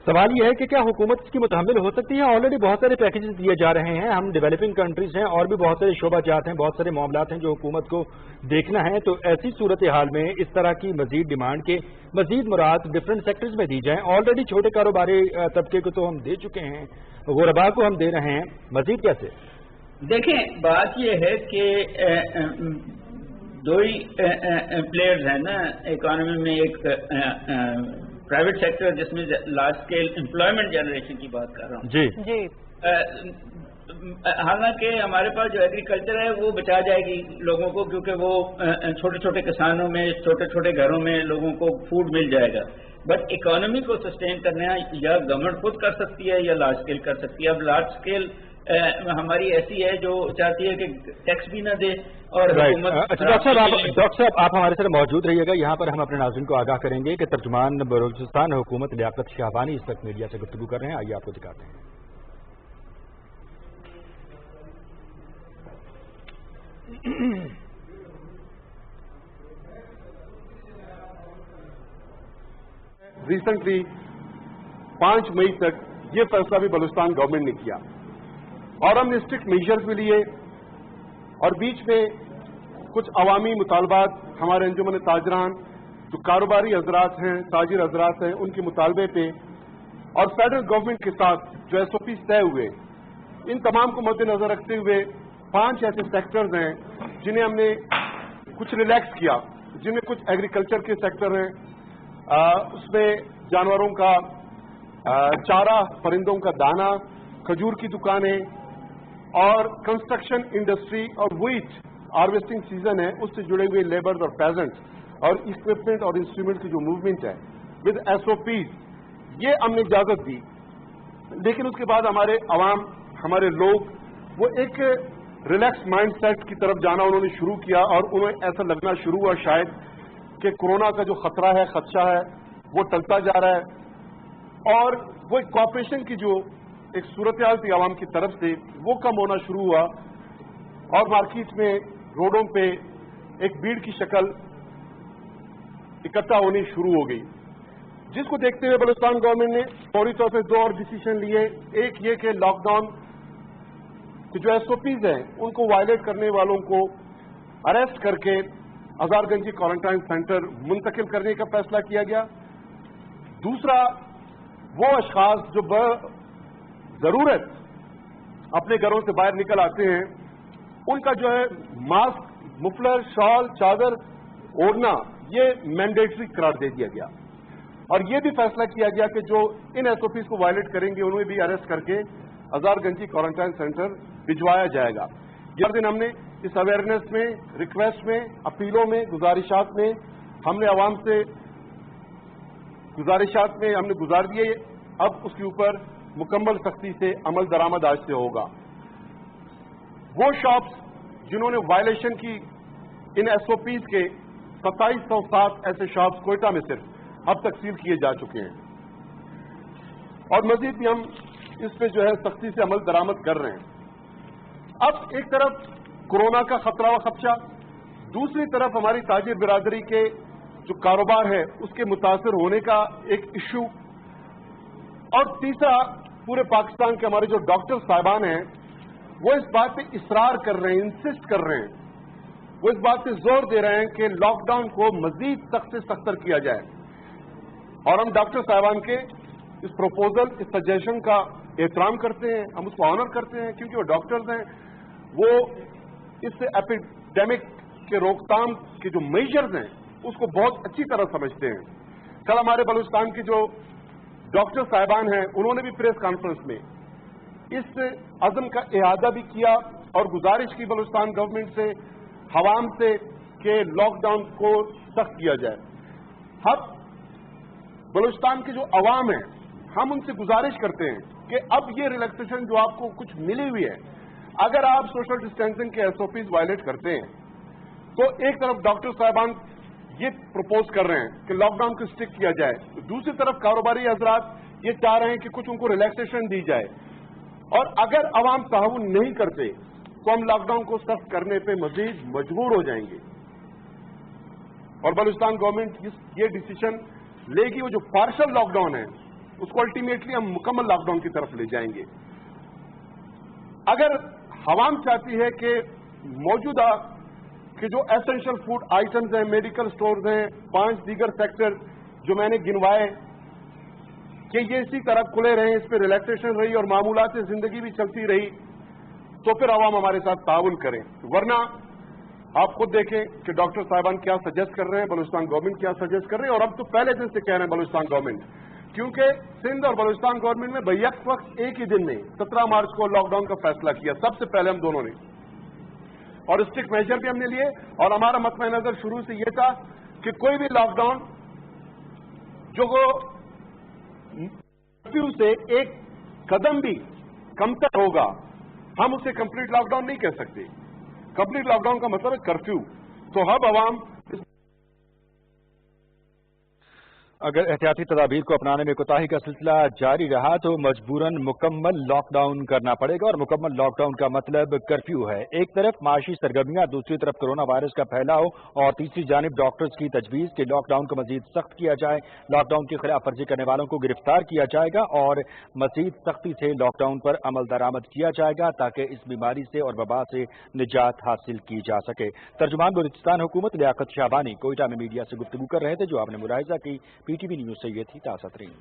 سوال یہ ہے کہ کیا حکومت اس کی متحمل ہو سکتی ہے؟ آلریڈی بہت سارے پیکیجز دیے جا رہے ہیں، ہم ڈیولپنگ کنٹریز ہیں اور بھی بہت سارے شعبہ جات ہیں، بہت سارے معاملات ہیں جو حکومت کو دیکھنا ہے، تو ایسی صورتحال میں اس طرح کی مزید ڈیمانڈ کے مزید مراد ڈفرینٹ سیکٹرز میں دی جائیں. آلریڈی چھوٹے کاروباری طبقے کو تو ہم دے چکے ہیں، غربا کو ہم دے رہے ہیں، مزید کیسے؟ دیکھیں بات یہ ہے کہ دو ہی پلیئرز ہیں نا اکانومی میں، ایک پرائیویٹ سیکٹر جس میں لارج اسکیل امپلائمنٹ جنریشن کی بات کر رہا ہوں. جی حالانکہ ہمارے پاس جو ایگریکلچر ہے وہ بچا جائے گی لوگوں کو، کیونکہ وہ چھوٹے چھوٹے کسانوں میں، چھوٹے چھوٹے گھروں میں لوگوں کو فوڈ مل جائے گا. بٹ اکانومی کو سسٹین کرنا یا گورنمنٹ خود کر سکتی ہے یا لارج اسکیل کر سکتی ہے. اب لارج اسکیل ہماری ایسی ہے جو چاہتی ہے کہ ٹیکس بھی نہ دے اور ڈاکٹر صاحب آپ ہمارے ساتھ موجود رہیے گا. یہاں پر ہم اپنے ناظرین کو آگاہ کریں گے کہ ترجمان بلوچستان حکومت لیاقت شہبانی اس وقت میڈیا سے گفتگو کر رہے ہیں. آئیے آپ کو دکھاتے ہیں. ریسنٹلی 5 مئی تک یہ فیصلہ بھی بلوچستان گورنمنٹ نے کیا اور ہم نے اسٹرکٹ میجرز بھی لیے، اور بیچ میں کچھ عوامی مطالبات ہمارے انجمن تاجران جو کاروباری حضرات ہیں، تاجر حضرات ہیں، ان کے مطالبے پہ اور فیڈرل گورنمنٹ کے ساتھ جو ایس او پیز طے ہوئے، ان تمام کو مد نظر رکھتے ہوئے 5 ایسے سیکٹرز ہیں جنہیں ہم نے کچھ ریلیکس کیا، جن میں کچھ ایگریکلچر کے سیکٹر ہیں، اس میں جانوروں کا چارہ، پرندوں کا دانہ، کھجور کی دکانیں اور کنسٹرکشن انڈسٹری اور ویٹ ہارویسٹنگ سیزن ہے اس سے جڑے ہوئے لیبرز اور پیزنٹس اور اکوپمنٹ اور انسٹرومنٹ کی جو موومنٹ ہے ود ایس او پیز، یہ ہم نے اجازت دی. لیکن اس کے بعد ہمارے عوام، ہمارے لوگ وہ ایک ریلیکس مائنڈ سیٹ کی طرف جانا انہوں نے شروع کیا، اور انہیں ایسا لگنا شروع ہوا شاید کہ کورونا کا جو خطرہ ہے، خدشہ ہے، وہ ٹلتا جا رہا ہے، اور وہ ایک کوآپریشن کی جو ایک صورتحال تھی عوام کی طرف سے وہ کم ہونا شروع ہوا، اور مارکیٹ میں، روڈوں پہ ایک بھیڑ کی شکل اکٹھا ہونی شروع ہو گئی، جس کو دیکھتے ہوئے بلوچستان گورنمنٹ نے فوری طور پہ 2 اور ڈیسیشن لیے. ایک یہ کہ لاک ڈاؤن کے جو ایس او پیز ہیں ان کو وائلیٹ کرنے والوں کو اریسٹ کر کے ہزار گنجی کوارنٹائن سینٹر منتقل کرنے کا فیصلہ کیا گیا. دوسرا، وہ اشخاص جو ضرورت اپنے گھروں سے باہر نکل آتے ہیں ان کا جو ہے ماسک، مفلر، شال، چادر اوڑھنا یہ مینڈیٹری قرار دے دیا گیا، اور یہ بھی فیصلہ کیا گیا کہ جو ان ایس او پیز کو وائلیٹ کریں گے انہیں بھی اریسٹ کر کے ہزار گنجی کوارنٹائن سینٹر بھجوایا جائے گا. یہ دن ہم نے اس اویئرنیس میں، ریکویسٹ میں، اپیلوں میں، گزارشات میں ہم نے عوام سے گزارشات میں ہم نے گزار دیے. اب اس کے اوپر مکمل سختی سے عمل درآمد آج سے ہوگا. وہ شاپس جنہوں نے وائلیشن کی ان ایس او پیز کے 2707 ایسے شاپس کوئٹہ میں صرف اب تک سیل کیے جا چکے ہیں، اور مزید بھی ہم اس پہ جو ہے سختی سے عمل درآمد کر رہے ہیں. اب ایک طرف کورونا کا خطرہ و خدشہ، دوسری طرف ہماری تاجر برادری کے جو کاروبار ہے اس کے متاثر ہونے کا ایک ایشو، اور تیسرا پورے پاکستان کے ہمارے جو ڈاکٹر صاحبان ہیں وہ اس بات پہ اصرار کر رہے ہیں، انسسٹ کر رہے ہیں، وہ اس بات پہ زور دے رہے ہیں کہ لاک ڈاؤن کو مزید سخت سے سختر کیا جائے. اور ہم ڈاکٹر صاحبان کے اس پروپوزل، اس سجیشن کا احترام کرتے ہیں، ہم اس کو آنر کرتے ہیں، کیونکہ وہ ڈاکٹرز ہیں، وہ اس ایپیڈیمک کے روک تھام کے جو میجرز ہیں اس کو بہت اچھی طرح سمجھتے ہیں. کل ہمارے بلوچستان کے جو ڈاکٹر صاحبان ہیں انہوں نے بھی پریس کانفرنس میں اس عزم کا اعادہ بھی کیا اور گزارش کی بلوچستان گورنمنٹ سے، عوام سے، کہ لاک ڈاؤن کو سخت کیا جائے. اب بلوچستان کے جو عوام ہیں ہم ان سے گزارش کرتے ہیں کہ اب یہ ریلیکسیشن جو آپ کو کچھ ملی ہوئی ہے، اگر آپ سوشل ڈسٹینسنگ کے ایس او پیز وائلیٹ کرتے ہیں تو ایک طرف ڈاکٹر صاحبان یہ پروپوز کر رہے ہیں کہ لاک ڈاؤن کو اسٹک کیا جائے، دوسری طرف کاروباری حضرات یہ چاہ رہے ہیں کہ کچھ ان کو ریلیکسیشن دی جائے، اور اگر عوام تعاون نہیں کرتے تو ہم لاک ڈاؤن کو سخت کرنے پہ مزید مجبور ہو جائیں گے. اور بلوچستان گورنمنٹ یہ ڈیسیشن لے گی. وہ جو پارشل لاک ڈاؤن ہے उसको अल्टीमेटली हम मुकम्मल लॉकडाउन की तरफ ले जाएंगे। अगर हवाम चाहती है कि मौजूदा कि जो एसेंशियल फूड आइटम्स हैं, मेडिकल स्टोर्स हैं, 5 दीगर सेक्टर जो मैंने गिनवाए कि ये इसी तरह खुले रहे, इस पर रिलैक्सेशन रही और मामूलात से जिंदगी भी चलती रही, तो फिर आवाम हमारे साथ ताउन करें। वरना आप खुद देखें कि डॉक्टर साहिबान क्या सजेस्ट कर रहे हैं, बलूचिस्तान गवर्नमेंट क्या सजेस्ट कर रहे हैं, और अब तो पहले दिन से कह रहे हैं बलूचिस्तान गवर्नमेंट, क्योंकि सिंध और बलूचिस्तान गवर्नमेंट में बैक वक्त एक ही दिन में 17 मार्च को लॉकडाउन का फैसला किया, सबसे पहले हम दोनों ने, और स्ट्रिक्ट मेजर भी हमने लिए। और हमारा मसला नजर शुरू से यह था कि कोई भी लॉकडाउन जो कर्फ्यू से एक कदम भी कमतर होगा, हम उसे कंप्लीट लॉकडाउन नहीं कह सकते। कंप्लीट लॉकडाउन का मतलब है कर्फ्यू। तो अब अवाम अगर एहतियाती तदाबीर को अपनाने में कोताही का सिलसिला जारी रहा तो मजबूरन मुकम्मल लॉकडाउन करना पड़ेगा, और मुकम्मल लॉकडाउन का मतलब कर्फ्यू है। एक तरफ माशी सरगर्मियां, दूसरी तरफ कोरोना वायरस का फैलाव, और तीसरी जानिब डॉक्टर्स की तजवीज़ कि लॉकडाउन को मजीद सख्त किया जाए, लॉकडाउन की खिलाफ वर्जी करने वालों को गिरफ्तार किया जाएगा और मजीद सख्ती से लॉकडाउन पर अमल दरामद किया जाएगा ताकि इस बीमारी से और वबा से निजात हासिल की जा सके। तर्जुमान बलूचिस्तान हुकूमत लियाकत शाहबानी कोयटा में मीडिया से गुफ्तगू कर रहे थे। जो आपने मुलाहिजा की पीटीवी न्यूज से ये थी ताज़ा तरीन।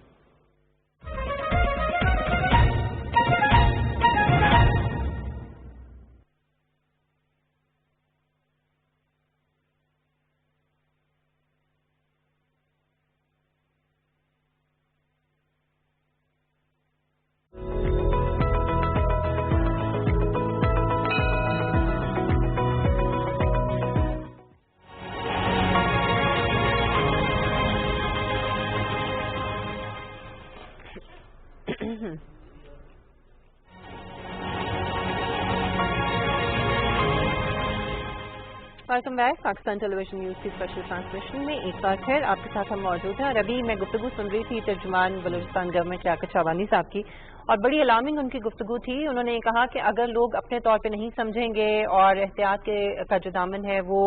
Welcome back. Pakistan television news की स्पेशल ट्रांसमिशन में एक बार फिर आपके साथ हम मौजूद हैं। और अभी मैं गुफ्तगू सुन रही थी तर्जुमान बलूचिस्तान गवर्नमेंट लियाकत शाहबानी साहब की, और बड़ी अलार्मिंग उनकी गुफ्तगू थी। उन्होंने कहा कि अगर लोग अपने तौर पे नहीं समझेंगे और एहतियात का जो दामन है वो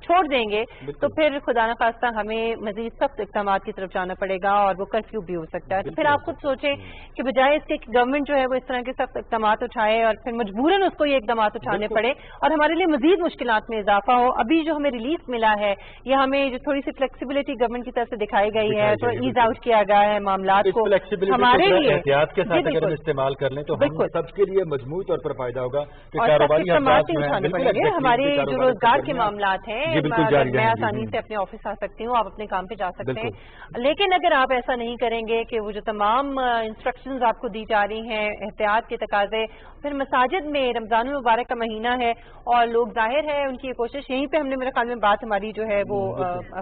छोड़ देंगे तो फिर खुदा न खास्ता हमें मजीद सख्त इक़दाम की तरफ जाना पड़ेगा और वो कर्फ्यू भी हो सकता है। तो फिर आप खुद सोचें कि बजाय इसके गवर्नमेंट जो है वो इस तरह के सख्त इक़दाम उठाए और फिर मजबूरन उसको ये इक़दाम उठाने पड़े और हमारे लिए मजीद मुश्किलात में इजाफा हो। अभी जो हमें रिलीफ मिला है या हमें जो थोड़ी सी फ्लेक्सिबिलिटी गवर्नमेंट की तरफ से दिखाई गई है, तो ईज आउट किया गया है मामलात को, हमारे लिए एहतियात के साथ अगर हम इस्तेमाल कर लें तो हम सबके लिए मजबूत तौर पर फायदा होगा कि कारोबारी उठाने पड़ेंगे। हमारे जो रोजगार के मामलात हैं, मैं आसानी से अपने ऑफिस आ सकती हूँ, आप अपने काम पे जा सकते हैं, लेकिन अगर आप ऐसा नहीं करेंगे कि वो जो तमाम इंस्ट्रक्शंस आपको दी जा रही हैं, एहतियात के तकाजे, फिर मसाजिद में रमजान मुबारक का महीना है और लोग जाहिर है उनकी ये कोशिश, यहीं पे हमने मेरे ख्याल में बात हमारी जो है वो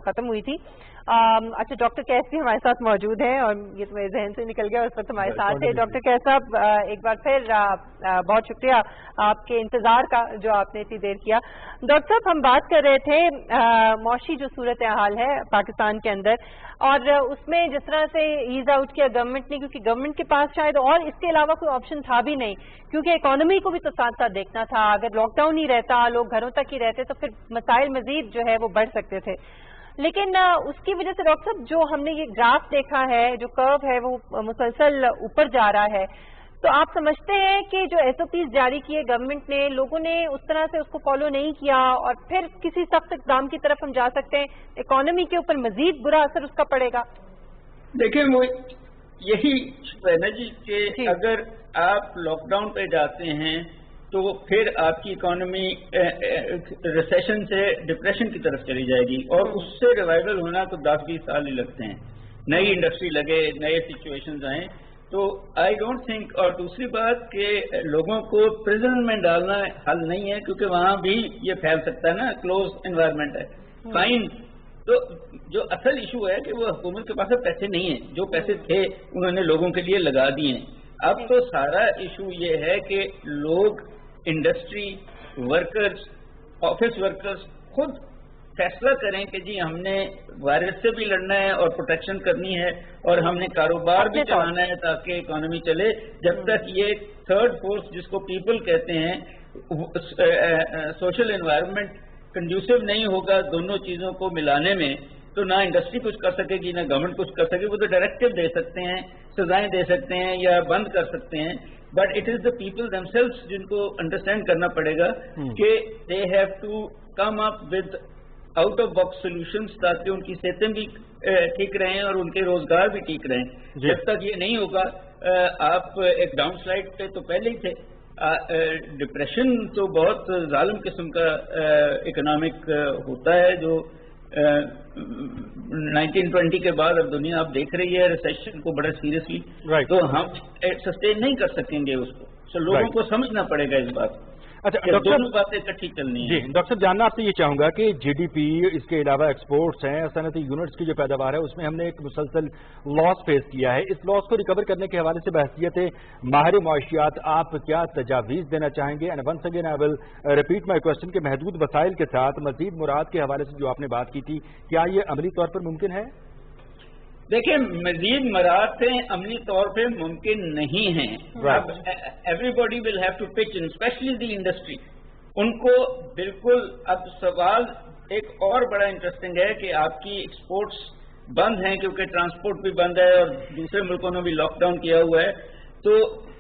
खत्म हुई थी। अच्छा, डॉक्टर कैस भी हमारे साथ मौजूद हैं और ये तो मेरे जहन से निकल गया, उस वक्त हमारे साथ है। डॉक्टर कैस साहब, एक बार फिर बहुत शुक्रिया आपके इंतजार का जो आपने इतनी देर किया। डॉक्टर साहब, हम बात कर रहे थे मौशी जो सूरत हाल है पाकिस्तान के अंदर, और उसमें जिस तरह से ईज आउट किया गवर्नमेंट ने, क्योंकि गवर्नमेंट के पास शायद और इसके अलावा कोई ऑप्शन था भी नहीं, क्योंकि इकोनॉमी को भी तो साथ साथ देखना था। अगर लॉकडाउन ही रहता, लोग घरों तक ही रहते, तो फिर मसाइल मजीद जो है वो बढ़ सकते थे। लेकिन उसकी वजह से डॉक्टर साहब जो हमने ये ग्राफ देखा है, जो कर्व है वो मुसलसल ऊपर जा रहा है, तो आप समझते हैं कि जो एसओपीज जारी किए गवर्नमेंट ने, लोगों ने उस तरह से उसको फॉलो नहीं किया और फिर किसी सख्त इक़दाम की तरफ हम जा सकते हैं, इकोनॉमी के ऊपर मजीद बुरा असर उसका पड़ेगा? देखिए, वो यही है ना जी कि अगर आप लॉकडाउन पे जाते हैं तो फिर आपकी इकोनॉमी रिसेशन से डिप्रेशन की तरफ चली जाएगी और उससे रिवाइवल होना तो 10-20 साल ही लगते हैं। नई इंडस्ट्री लगे, नए सिचुएशंस आए, तो आई डोंट थिंक। और दूसरी बात कि लोगों को प्रिजन में डालना हल नहीं है, क्योंकि वहां भी ये फैल सकता है ना, क्लोज एनवायरनमेंट है। फाइन, तो जो असल इशू है कि वो हुकूमत के पास पैसे नहीं है, जो पैसे थे उन्होंने लोगों के लिए लगा दिए हैं। अब तो सारा इशू ये है कि लोग, इंडस्ट्री वर्कर्स, ऑफिस वर्कर्स खुद फैसला करें कि जी हमने वायरस से भी लड़ना है और प्रोटेक्शन करनी है और हमने कारोबार भी चलाना है ताकि इकोनॉमी चले। जब तक ये थर्ड फोर्स जिसको पीपल कहते हैं, सोशल एनवायरनमेंट कंड्यूसिव नहीं होगा दोनों चीजों को मिलाने में, तो ना इंडस्ट्री कुछ कर सकेगी ना गवर्नमेंट कुछ कर सकेगी। वो तो डायरेक्टिव दे सकते हैं سزائیں دے سکتے ہیں یا بند کر سکتے ہیں، but it is the people themselves جن کو انڈرسٹینڈ کرنا پڑے گا کہ they have to come up with out of box solutions تاکہ ان کی صحتیں بھی ٹھیک رہیں اور ان کے روزگار بھی ٹھیک رہیں. جب تک یہ نہیں ہوگا آپ ایک ڈاؤن سلائڈ پہ تو پہلے ہی تھے. ڈپریشن تو بہت ظالم قسم کا اکنامک ہوتا ہے جو 1920 کے بعد اب دنیا آپ دیکھ رہی ہے ریسیشن کو بڑا سیریسلی. تو ہم سسٹین نہیں کر سکیں گے اس کو. لوگوں کو سمجھنا پڑے گا اس بات کو. اچھا ڈاکٹر دونوں باتیں اکٹھی چلنی ہیں. جی ڈاکٹر صاحب جاننا آپ سے یہ چاہوں گا کہ جی ڈی پی اس کے علاوہ ایکسپورٹس ہیں، صنعتی یونٹس کی جو پیداوار ہے اس میں ہم نے ایک مسلسل لاس فیس کیا ہے. اس لاس کو ریکور کرنے کے حوالے سے بحثیت ماہر معاشیات آپ کیا تجاویز دینا چاہیں گے؟ And once again I will repeat my question کہ محدود وسائل کے ساتھ مزید مراد کے حوالے سے جو آپ نے بات کی تھی، کیا یہ عملی طور پر ممکن ہے؟ دیکھیں مزید مراحتیں عملی طور پہ ممکن نہیں ہیں. اب everybody will have to pitch in especially the industry. ان کو بالکل اب سوال ایک اور بڑا انٹرسٹنگ ہے کہ آپ کی ایکسپورٹس بند ہیں کیونکہ ٹرانسپورٹ بھی بند ہے اور دوسرے ملکوں نے بھی لاک ڈاؤن کیا ہوا ہے. تو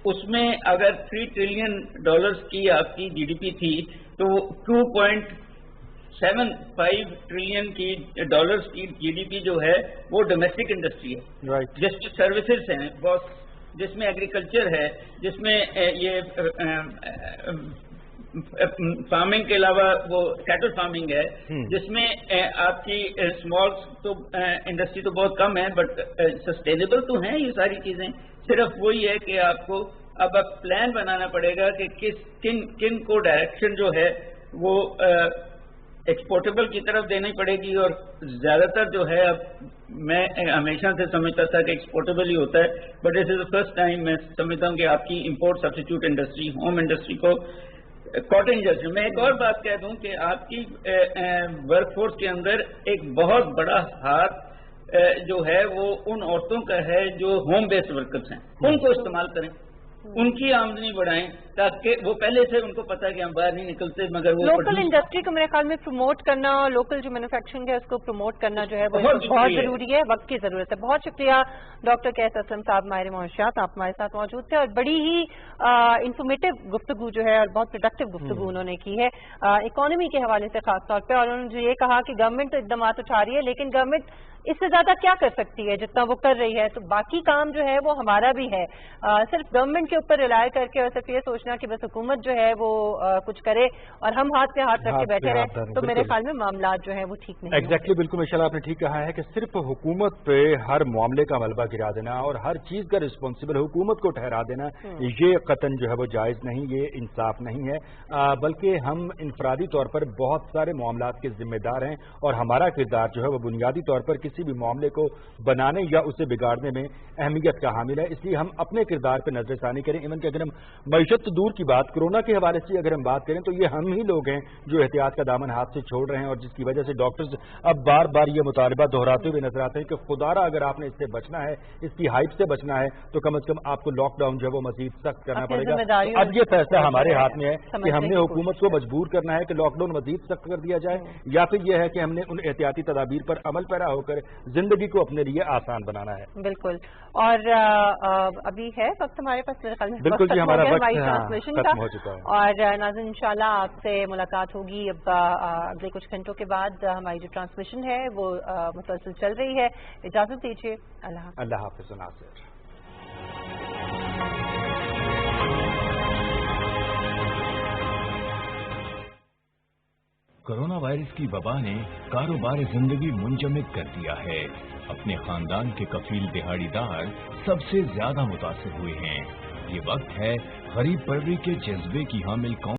اس میں اگر $3 ٹریلین کی آپ کی جی ڈی پی تھی تو 2.75 ٹریلین کی ڈالرز کی جی ڈی پی جو ہے وہ ڈومیسٹک انڈسٹری ہے، جس میں سروسز ہیں بہت، جس میں ایگریکلچر ہے، جس میں یہ فارمنگ کے علاوہ وہ کیٹل فارمنگ ہے، جس میں آپ کی اسمال تو انڈسٹری تو بہت کم ہے بٹ سسٹینیبل تو ہیں یہ ساری چیزیں. صرف وہی ہے کہ آپ کو اب پلان بنانا پڑے گا کہ کن کو ڈائریکشن جو ہے وہ ایکسپورٹیبل کی طرف دینی پڑے گی. اور زیادہ تر جو ہے اب میں ہمیشہ سے سمجھتا تھا کہ ایکسپورٹیبل ہی ہوتا ہے but this is the first time میں سمجھتا ہوں کہ آپ کی import substitute industry, home industry کو کاٹن انڈسٹری. میں ایک اور بات کہہ دوں کہ آپ کی ورک فورس کے اندر ایک بہت بڑا ہاتھ جو ہے وہ ان عورتوں کا ہے جو ہوم بیسڈ ورکرز ہیں. ان کو استعمال کریں، ان کی آمدنی بڑھائیں تاکہ وہ پہلے سے ان کو پتا ہے کہ ہم باہر نہیں نکلتے مگر وہ لوکل انڈسٹری کو میرے خیال میں پروموٹ کرنا، لوکل جو مینوفیکچرنگ ہے اس کو پروموٹ کرنا جو ہے وہ بہت ضروری ہے، وقت کی ضرورت ہے. بہت شکریہ ڈاکٹر قیس اسلم صاحب ماہر معاشیات، آپ ہمارے ساتھ موجود تھے اور بڑی ہی انفارمیٹیو گفتگو جو ہے اور بہت پروڈکٹیو گفتگو انہوں نے کی ہے اکانومی کے حوالے سے خاص طور پہ. اور انہوں نے یہ کہا کہ گورنمنٹ اقدامات اٹھا رہی ہے لیکن گورنمنٹ اس سے زیادہ کیا کر سکتی ہے جتنا وہ کر رہی ہے. تو باقی کام جو ہے وہ ہمارا بھی ہے. صرف گورنمنٹ کے اوپر ریلائی کر کے اور صرف یہ سوچنا کہ بس حکومت جو ہے وہ کچھ کرے اور ہم ہاتھ پہ ہاتھ رکھ کے بیٹھے رہے تو میرے خیال میں معاملات جو ہیں وہ ٹھیک نہیں. ایگزیکٹلی بالکل ماشاءاللہ آپ نے ٹھیک کہا ہے کہ صرف حکومت پہ ہر معاملے کا ملبہ گرا دینا اور ہر چیز کا رسپانسبل حکومت کو ٹھہرا دینا یہ قطعاً جو ہے وہ جائز نہیں، یہ انصاف نہیں ہے. بلکہ ہم انفرادی طور پر بہت سارے معاملات کے ذمہ دار ہیں اور ہمارا کردار جو ہے وہ بنیادی طور پر کسی بھی معاملے کو بنانے یا اسے بگاڑنے میں اہمیت کا حامل ہے. اس لیے ہم اپنے کردار پہ نظر ثانی کریں. ایون کہ اگر ہم معیشت دور کی بات کرونا کے حوالے سے اگر ہم بات کریں تو یہ ہم ہی لوگ ہیں جو احتیاط کا دامن ہاتھ سے چھوڑ رہے ہیں اور جس کی وجہ سے ڈاکٹرز اب بار بار یہ مطالبہ دہراتے ہوئے نظر آتے ہیں کہ خدارا اگر آپ نے اس سے بچنا ہے، اس کی ہائپ سے بچنا ہے تو کم از کم آپ کو لاک ڈاؤن جو ہے وہ مزید سخت کرنا پڑے گا. اب یہ فیصلہ ہمارے ہاتھ میں ہے کہ ہم نے حکومت کو مجبور کرنا ہے کہ لاک ڈاؤن مزید سخت کر دیا جائے یا پھر یہ ہے کہ ہم نے ان احتیاطی تدابیر پر عمل پیرا ہو کر زندگی کو اپنے لیے آسان بنانا ہے. بالکل. اور ابھی ہے وقت ہمارے پاس میرے خیال میں بالکل جی ہمارا وقت ٹرانسلیشن ختم ہو چکا ہے. اور ناظرین انشاءاللہ آپ سے ملاقات ہوگی اب اگلے کچھ گھنٹوں کے بعد. ہماری جو ٹرانسلیشن ہے وہ مسلسل چل رہی ہے. اجازت دیجیے. اللہ حافظ. ناصر. کورونا وائرس کی وبا نے کاروبار زندگی منجمد کر دیا ہے. اپنے خاندان کے کفیل دہاڑی دار سب سے زیادہ متاثر ہوئے ہیں. یہ وقت ہے غریب پروری کے جذبے کی حامل قوم